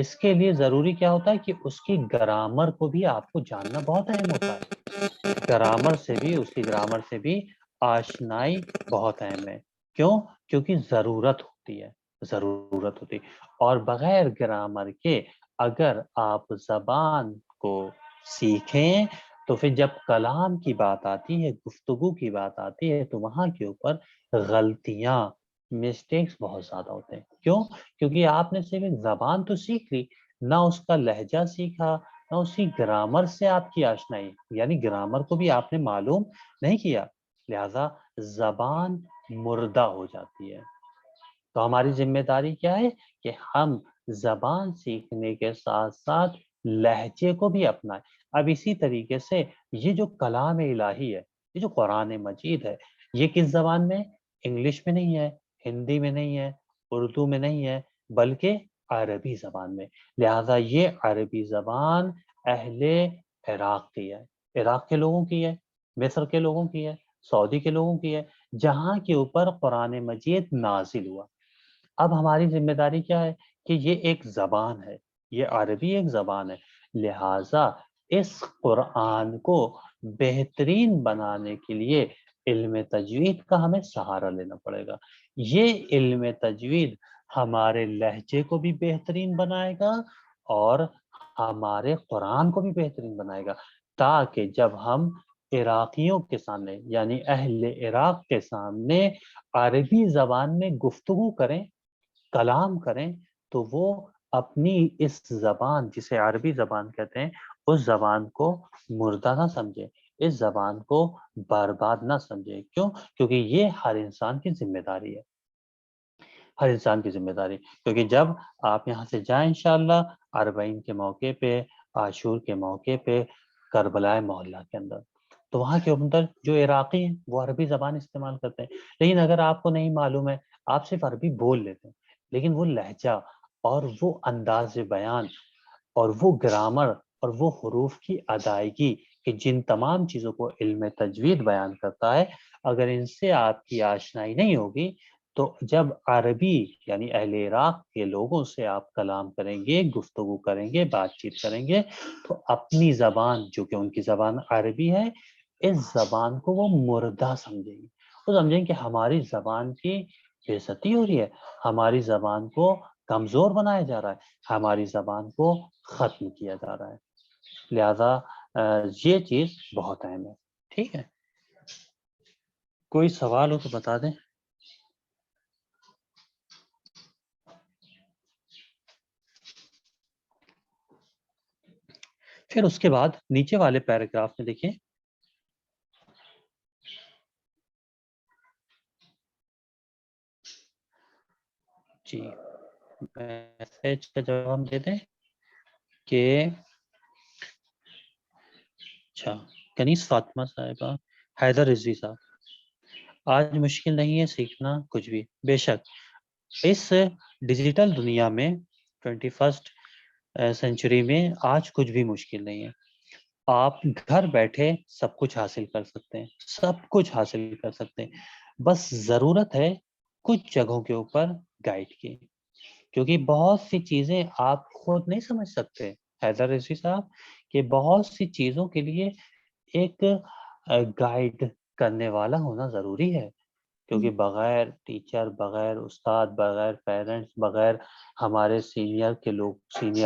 اس کے لیے ضروری کیا ہوتا ہے کہ اس کی گرامر کو بھی آپ کو جاننا بہت اہم ہوتا ہے. اس کی گرامر سے بھی آشنائی بہت اہم ہے. کیوں؟ کیونکہ ضرورت ہوتی ہے. اور بغیر گرامر کے اگر آپ زبان کو سیکھیں تو پھر جب کلام کی بات آتی ہے، گفتگو کی بات آتی ہے، تو وہاں کے اوپر غلطیاں، مسٹیکس بہت زیادہ ہوتے ہیں. کیوں؟ کیونکہ آپ نے صرف ایک زبان تو سیکھ لی، نہ اس کا لہجہ سیکھا، نہ اس کی گرامر سے آپ کی آشنائی، یعنی گرامر کو بھی آپ نے معلوم نہیں کیا. لہذا زبان مردہ ہو جاتی ہے. تو ہماری ذمہ داری کیا ہے کہ ہم زبان سیکھنے کے ساتھ ساتھ لہجے کو بھی اپنائیں. اب اسی طریقے سے یہ جو کلام الہی ہے، یہ جو قرآن مجید ہے، یہ کس زبان میں؟ انگلش میں نہیں ہے، ہندی میں نہیں ہے، اردو میں نہیں ہے، بلکہ عربی زبان میں. لہذا یہ عربی زبان اہل عراق کی ہے، عراق کے لوگوں کی ہے، مصر کے لوگوں کی ہے، سعودی کے لوگوں کی ہے، جہاں کے اوپر قرآن مجید نازل ہوا. اب ہماری ذمہ داری کیا ہے کہ یہ ایک زبان ہے، یہ عربی ایک زبان ہے. لہٰذا اس قرآن کو بہترین بنانے کے لیے علم تجوید کا ہمیں سہارا لینا پڑے گا. یہ علم تجوید ہمارے لہجے کو بھی بہترین بنائے گا اور ہمارے قرآن کو بھی بہترین بنائے گا، تاکہ جب ہم عراقیوں کے سامنے، یعنی اہل عراق کے سامنے عربی زبان میں گفتگو کریں، کلام کریں، تو وہ اپنی اس زبان، جسے عربی زبان کہتے ہیں، اس زبان کو مردہ نہ سمجھے، اس زبان کو برباد نہ سمجھے. کیوں؟ کیونکہ یہ ہر انسان کی ذمہ داری ہے، ہر انسان کی ذمہ داری. کیونکہ جب آپ یہاں سے جائیں انشاءاللہ اربعین کے موقع پہ، عاشور کے موقع پہ، کربلا محلہ کے اندر، تو وہاں کے اندر جو عراقی ہیں وہ عربی زبان استعمال کرتے ہیں. لیکن اگر آپ کو نہیں معلوم ہے، آپ صرف عربی بول لیتے ہیں، لیکن وہ لہجہ اور وہ انداز بیان اور وہ گرامر اور وہ حروف کی ادائیگی کہ جن تمام چیزوں کو علم تجوید بیان کرتا ہے، اگر ان سے آپ کی آشنائی نہیں ہوگی تو جب عربی یعنی اہل عراق کے لوگوں سے آپ کلام کریں گے، گفتگو کریں گے، بات چیت کریں گے، تو اپنی زبان جو کہ ان کی زبان عربی ہے، اس زبان کو وہ مردہ سمجھیں گے. وہ سمجھیں کہ ہماری زبان کی بے عزتی ہو رہی ہے، ہماری زبان کو کمزور بنایا جا رہا ہے، ہماری زبان کو ختم کیا جا رہا ہے. لہذا یہ چیز بہت اہم ہے. ٹھیک ہے، کوئی سوال ہو تو بتا دیں. پھر اس کے بعد نیچے والے پیراگراف میں دیکھیں، جی میسج کا جواب ہم دے دیں کہ اچھا، کنیز فاطمہ صاحبہ، حیدر رضوی صاحب، آج مشکل نہیں ہے سیکھنا کچھ بھی. بے شک اس ڈیجیٹل دنیا میں 21 سینچری میں آج کچھ بھی مشکل نہیں ہے. آپ گھر بیٹھے سب کچھ حاصل کر سکتے ہیں، سب کچھ حاصل کر سکتے ہیں. بس ضرورت ہے کچھ جگہوں کے اوپر گائیڈ کی، کیونکہ بہت سی چیزیں آپ خود نہیں سمجھ سکتے حیدر رضوی صاحب، کہ بہت سی چیزوں کے لیے ایک گائیڈ کرنے والا ہونا ضروری ہے. کیونکہ بغیر ٹیچر، بغیر استاد، بغیر پیرنٹس، بغیر ہمارے سینئر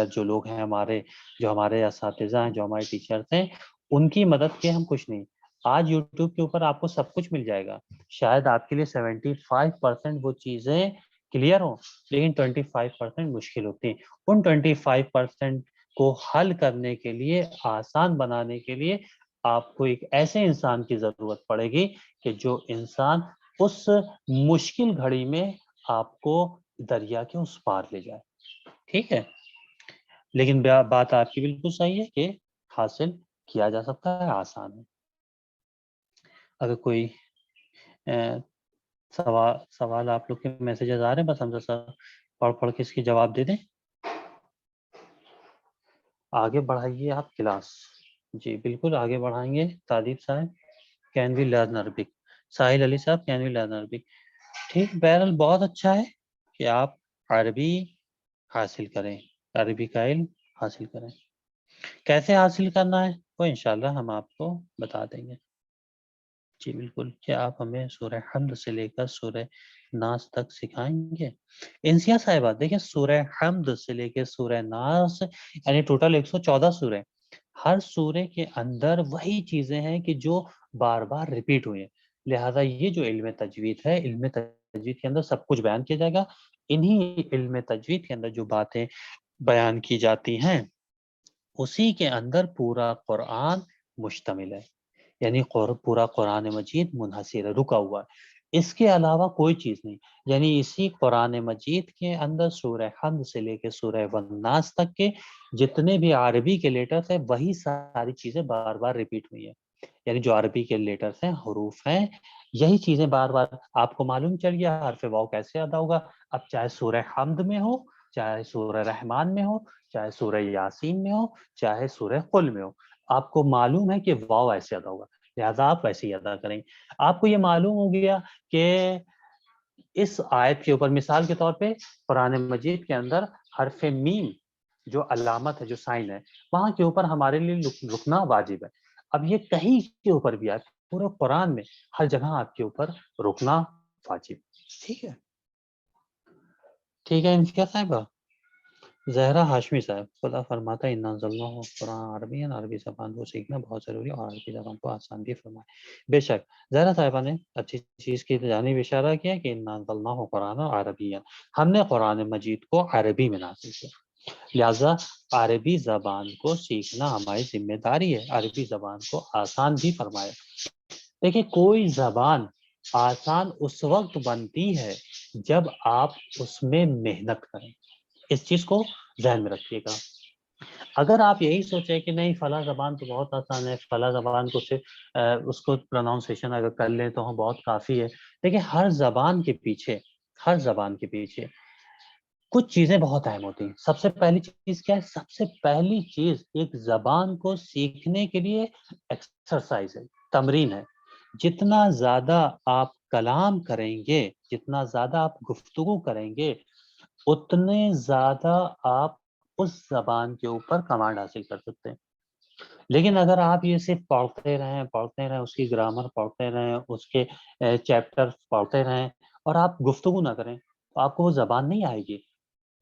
جو لوگ ہیں ہمارے، جو ہمارے اساتذہ ہیں، جو ہمارے ٹیچرس ہیں، ان کی مدد کے ہم کچھ نہیں۔ آج یوٹیوب کے اوپر آپ کو سب کچھ مل جائے گا، شاید آپ کے لیے 75% وہ چیزیں کلیئر ہوں، لیکن 25% مشکل ہوتی ہیں۔ ان 25% کو حل کرنے کے لیے، آسان بنانے کے لیے آپ کو ایک ایسے انسان کی ضرورت پڑے گی کہ جو انسان اس مشکل گھڑی میں آپ کو دریا کے اس پار لے جائے، ٹھیک ہے؟ لیکن بات آپ کی بالکل صحیح ہے کہ حاصل کیا جا سکتا ہے، آسان ہے۔ اگر کوئی سوال آپ لوگ کے میسیجز آ رہے ہیں، بس ہم پڑھ کے اس کی جواب دے دیں۔ آگے بڑھائیے آپ کلاس، جی بالکل آگے بڑھائیں گے۔ تعدیب صاحب، کین وی لرن عربک؟ ساحل علی صاحب، کین وی لرن عربک؟ ٹھیک، بہرحال بہت اچھا ہے کہ آپ عربی حاصل کریں، عربی کا علم حاصل کریں۔ کیسے حاصل کرنا ہے وہ انشاءاللہ ہم آپ کو بتا دیں گے۔ جی بالکل، کیا آپ ہمیں سورہ حمد سے لے کر سورہ ناس تک سکھائیں گے؟ انسیہ صاحبہ دیکھیں، سورہ حمد سے لے کے سورہ ناس یعنی ٹوٹل 114 سورے، ہر سورے کے اندر وہی چیزیں ہیں کہ جو بار بار ریپیٹ ہوئی ہیں۔ لہٰذا یہ جو علم تجوید ہے، علم تجوید کے اندر سب کچھ بیان کیا جائے گا۔ انہی علم تجوید کے اندر جو باتیں بیان کی جاتی ہیں اسی کے اندر پورا قرآن مشتمل ہے، یعنی پورا قرآن مجید منحصر ہے، رکا ہوا ہے، اس کے علاوہ کوئی چیز نہیں۔ یعنی اسی قرآن مجید کے اندر سورہ حمد سے لے کے سورہ والناس تک کے جتنے بھی عربی کے لیٹرز ہیں وہی ساری چیزیں بار بار ریپیٹ ہوئی ہیں۔ یعنی جو عربی کے لیٹرز ہیں، حروف ہیں، یہی چیزیں بار بار آپ کو معلوم چل گیا حرف واو کیسے ادا ہوگا۔ اب چاہے سورہ حمد میں ہو، چاہے سورہ رحمان میں ہو، چاہے سورہ یاسین میں ہو، چاہے سورہ قل میں ہو، آپ کو معلوم ہے کہ واو ایسے ادا ہوگا، لہذا آپ ویسے ہی ادا کریں۔ آپ کو یہ معلوم ہو گیا کہ اس آیت کے اوپر مثال کے طور پہ قرآن مجید کے اندر حرف میم جو علامت ہے، جو سائن ہے، وہاں کے اوپر ہمارے لیے رکنا واجب ہے۔ اب یہ کہیں کے اوپر بھی آئے، پورے قرآن میں ہر جگہ آپ کے اوپر رکنا واجب، ٹھیک ہے؟ ٹھیک ہے انشاء صاحبہ۔ زہرا ہاشمی صاحب، خدا فرماتا ہے اِنَّا أَنزَلْنَاهُ قرآن عربی، عربی زبان کو سیکھنا بہت ضروری ہے اور عربی زبان کو آسان بھی فرمائے۔ بے شک زہرا صاحبہ نے اچھی چیز کی جانب اشارہ کیا کہ اِنَّا أَنزَلْنَاهُ قرآن عربیًا، ہم نے قرآن مجید کو عربی میں نازل کیا، لہذا عربی زبان کو سیکھنا ہماری ذمہ داری ہے، عربی زبان کو آسان بھی فرمایا۔ دیکھیں، کوئی زبان آسان اس وقت بنتی ہے جب آپ اس میں محنت کریں، اس چیز کو ذہن میں رکھیے گا۔ اگر آپ یہی سوچیں کہ نہیں فلاں زبان تو بہت آسان ہے، فلاں زبان کو صرف اس کو پروناؤنسیشن اگر کر لیں تو ہم بہت کافی ہے، دیکھیں ہر زبان کے پیچھے کچھ چیزیں بہت اہم ہوتی ہیں۔ سب سے پہلی چیز کیا ہے؟ سب سے پہلی چیز ایک زبان کو سیکھنے کے لیے ایکسرسائز ہے، تمرین ہے۔ جتنا زیادہ آپ کلام کریں گے، جتنا زیادہ آپ گفتگو کریں گے، اتنے زیادہ آپ اس زبان کے اوپر کمانڈ حاصل کر سکتے ہیں۔ لیکن اگر آپ یہ صرف پڑھتے رہیں، اس کی گرامر پڑھتے رہیں، اس کے چیپٹر پڑھتے رہیں اور آپ گفتگو نہ کریں تو آپ کو وہ زبان نہیں آئے گی۔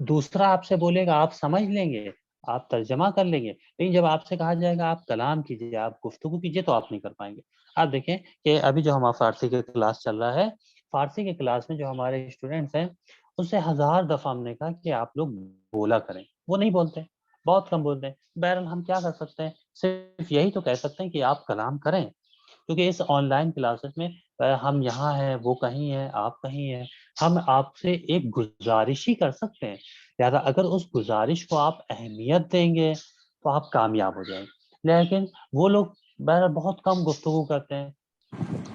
دوسرا آپ سے بولے گا، آپ سمجھ لیں گے، آپ ترجمہ کر لیں گے، لیکن جب آپ سے کہا جائے گا آپ کلام کیجیے، آپ گفتگو کیجیے، تو آپ نہیں کر پائیں گے۔ آپ دیکھیں کہ ابھی جو ہمارا فارسی کا کلاس چل رہا ہے، فارسی کے کلاس میں جو ہمارے اسٹوڈنٹس ہیں ان سے 1000 دفعہ ہم نے کہا کہ آپ لوگ بولا کریں، وہ نہیں بولتے، بہت کم بولتے ہیں۔ بہرحال ہم کیا کر سکتے ہیں؟ صرف یہی تو کہہ سکتے ہیں کہ آپ کلام کریں، کیونکہ اس آن لائن کلاسز میں ہم یہاں ہیں، وہ کہیں ہیں، آپ کہیں ہیں، ہم آپ سے ایک گزارش ہی کر سکتے ہیں، لہذا اگر اس گزارش کو آپ اہمیت دیں گے تو آپ کامیاب ہو جائیں گے۔ لیکن وہ لوگ بہرحال بہت کم گفتگو کرتے ہیں،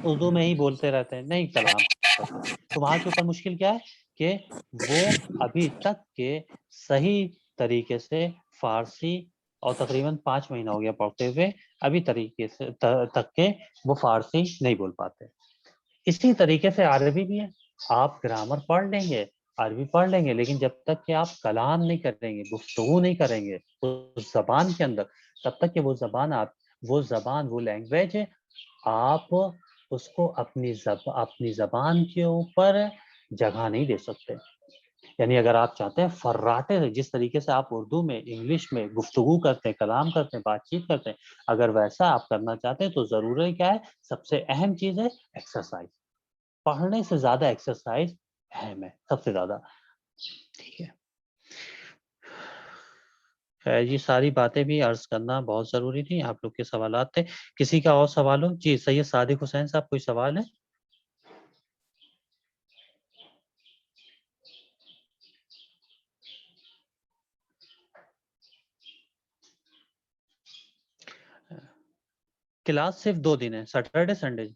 اردو میں ہی بولتے رہتے ہیں، نہیں کلام کرتے، تو وہاں کے اوپر مشکل کیا ہے کہ وہ ابھی تک کے صحیح طریقے سے فارسی، اور تقریباً 5 مہینہ ہو گیا پڑھتے ہوئے، ابھی طریقے سے تک کے وہ فارسی نہیں بول پاتے۔ اسی طریقے سے عربی بھی ہے، آپ گرامر پڑھ لیں گے، عربی پڑھ لیں گے، لیکن جب تک کہ آپ کلام نہیں کریں گے، گفتگو نہیں کریں گے اس زبان کے اندر، تب تک کہ وہ زبان وہ لینگویج آپ اس کو اپنی زبان کے اوپر جگہ نہیں دے سکتے. یعنی اگر آپ چاہتے ہیں فراٹے سے، جس طریقے سے آپ اردو میں انگلش میں گفتگو کرتے ہیں، کلام کرتے ہیں، بات چیت کرتے ہیں، اگر ویسا آپ کرنا چاہتے ہیں تو ضروری کیا ہے؟ سب سے اہم چیز ہے ایکسرسائز. پڑھنے سے زیادہ ایکسرسائز اہم ہے، سب سے زیادہ. ٹھیک ہے، یہ ساری باتیں بھی عرض کرنا بہت ضروری تھی. آپ لوگ کے سوالات تھے. کسی کا اور سوال ہو؟ جی سید صادق حسین صاحب، کوئی سوال ہے؟ کلاس صرف 2 دن ہے، سیٹرڈے سنڈے.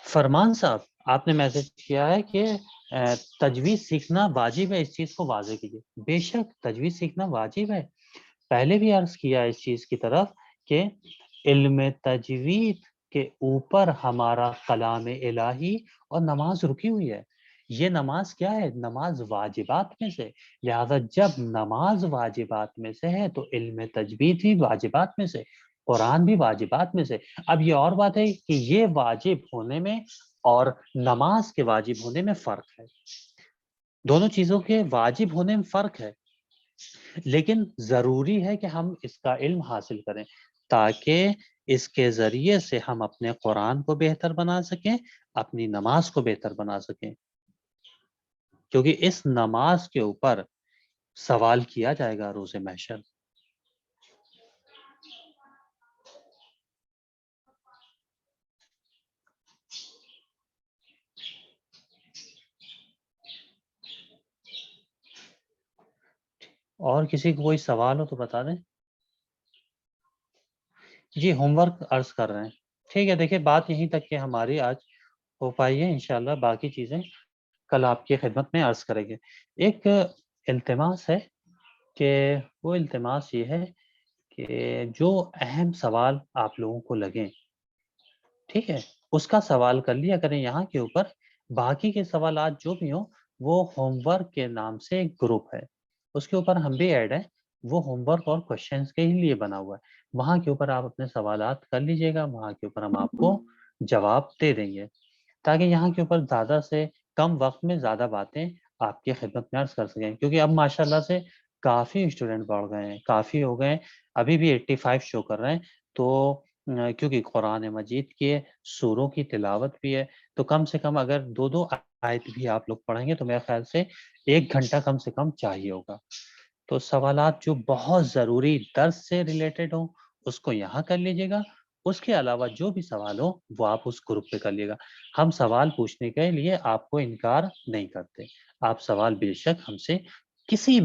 فرمان صاحب، آپ نے میسج کیا ہے کہ تجوید سیکھنا واجب ہے، اس چیز کو واضح کیجیے. بے شک تجوید سیکھنا واجب ہے. پہلے بھی عرض کیا اس چیز کی طرف کہ علم تجوید کے اوپر ہمارا کلام الہی اور نماز رکی ہوئی ہے. یہ نماز کیا ہے؟ نماز واجبات میں سے. لہذا جب نماز واجبات میں سے ہے تو علم تجوید بھی واجبات میں سے، قرآن بھی واجبات میں سے. اب یہ اور بات ہے کہ یہ واجب ہونے میں اور نماز کے واجب ہونے میں فرق ہے. دونوں چیزوں کے واجب ہونے میں فرق ہے، لیکن ضروری ہے کہ ہم اس کا علم حاصل کریں تاکہ اس کے ذریعے سے ہم اپنے قرآن کو بہتر بنا سکیں، اپنی نماز کو بہتر بنا سکیں. کیونکہ اس نماز کے اوپر سوال کیا جائے گا روز محشر. اور کسی کو کوئی سوال ہو تو بتا دیں. جی ہوم ورک عرض کر رہے ہیں. ٹھیک ہے، دیکھیں بات یہیں تک کہ ہماری آج ہو پائی ہے. انشاءاللہ باقی چیزیں کل آپ کی خدمت میں عرض کریں گے. ایک التماس ہے کہ وہ التماس یہ ہے کہ جو اہم سوال آپ لوگوں کو لگیں، ٹھیک ہے، اس کا سوال کر لیا کریں یہاں کے اوپر. باقی کے سوالات جو بھی ہوں وہ ہوم ورک کے نام سے ایک گروپ ہے، اس کے اوپر ہم بھی ایڈ ہیں. وہ ہوم ورک اور کوشچنس کے ہی لیے بنا ہوا ہے. وہاں کے اوپر آپ اپنے سوالات کر لیجئے گا، وہاں کے اوپر ہم آپ کو جواب دے دیں گے تاکہ یہاں کے اوپر زیادہ سے کم وقت میں زیادہ باتیں آپ کی خدمت میں عرض کر سکیں. کیونکہ اب ماشاءاللہ سے کافی اسٹوڈنٹ بڑھ گئے ہیں، کافی ہو گئے ہیں. ابھی بھی 85 شو کر رہے ہیں. تو کیونکہ قرآن مجید کے سوروں کی تلاوت بھی ہے تو کم سے کم اگر 2 آیت بھی آپ لوگ پڑھیں گے تو میرے خیال سے 1 گھنٹہ کم سے کم چاہیے ہوگا. تو سوالات جو بہت ضروری درس سے ریلیٹڈ ہوں اس کو یہاں کر لیجیے گا. اس کے علاوہ جو بھی سوال ہو وہ آپ اس گروپ پہ کر لیے گا. ہم سوال پوچھنے کے لیے آپ کو انکار نہیں کرتے. آپ سوال بے شک ہم سے کسی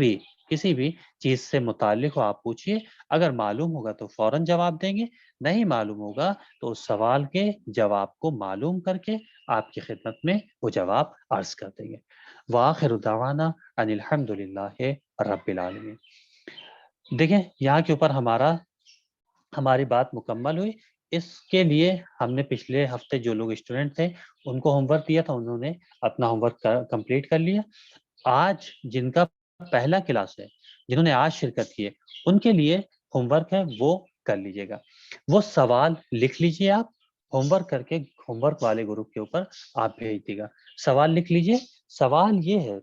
بھی چیز سے متعلق ہو آپ پوچھئے. اگر معلوم ہوگا تو فوراً جواب دیں گے، نہیں معلوم ہوگا تو اس سوال کے جواب کو معلوم کر کے آپ کی خدمت میں وہ جواب عرض کر دیں گے. وآخر دعوانا ان الحمد للہ رب العالمین. دیکھیں یہاں کے اوپر ہماری بات مکمل ہوئی. اس کے لیے ہم نے پچھلے ہفتے جو لوگ اسٹوڈنٹ تھے ان کو ہوم ورک دیا تھا، انہوں نے اپنا ہوم ورک کمپلیٹ کر لیا. آج جن کا پہلا کلاس ہے، جنہوں نے آج شرکت کی ہے، ان کے لیے ہوم ورک ہے، وہ کر لیجئے گا. وہ سوال لکھ لیجئے. آپ ہوم ورک کر کے ہوم ورک والے گروپ کے اوپر آپ بھیج دیے گا. سوال لکھ لیجئے. سوال یہ ہے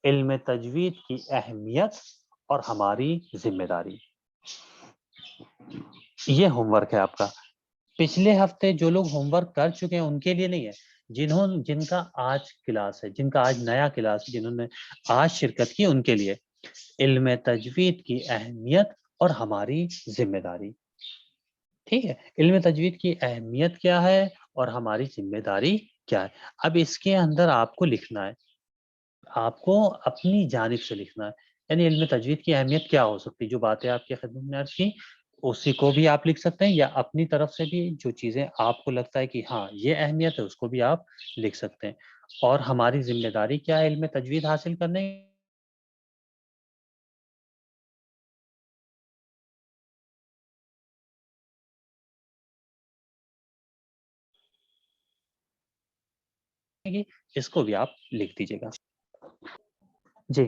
علم تجوید کی اہمیت اور ہماری ذمہ داری. یہ ہوم ورک ہے آپ کا. پچھلے ہفتے جو لوگ ہوم ورک کر چکے ہیں ان کے لیے نہیں ہے. جن کا آج کلاس ہے، جن کا آج نیا کلاس ہے، جنہوں نے آج شرکت کی، ان کے لیے علم تجوید کی اہمیت اور ہماری ذمہ داری. ٹھیک ہے، علم تجوید کی اہمیت کیا ہے اور ہماری ذمہ داری کیا ہے. اب اس کے اندر آپ کو لکھنا ہے، آپ کو اپنی جانب سے لکھنا ہے. یعنی علم تجوید کی اہمیت کیا ہو سکتی، جو باتیں آپ کی خدمت میں عرض کی اسی کو بھی آپ لکھ سکتے ہیں، یا اپنی طرف سے بھی جو چیزیں آپ کو لگتا ہے کہ ہاں یہ اہمیت ہے اس کو بھی آپ لکھ سکتے ہیں. اور ہماری ذمہ داری کیا ہے علم تجوید حاصل کرنے کی، اس کو بھی آپ لکھ دیجیے گا. جی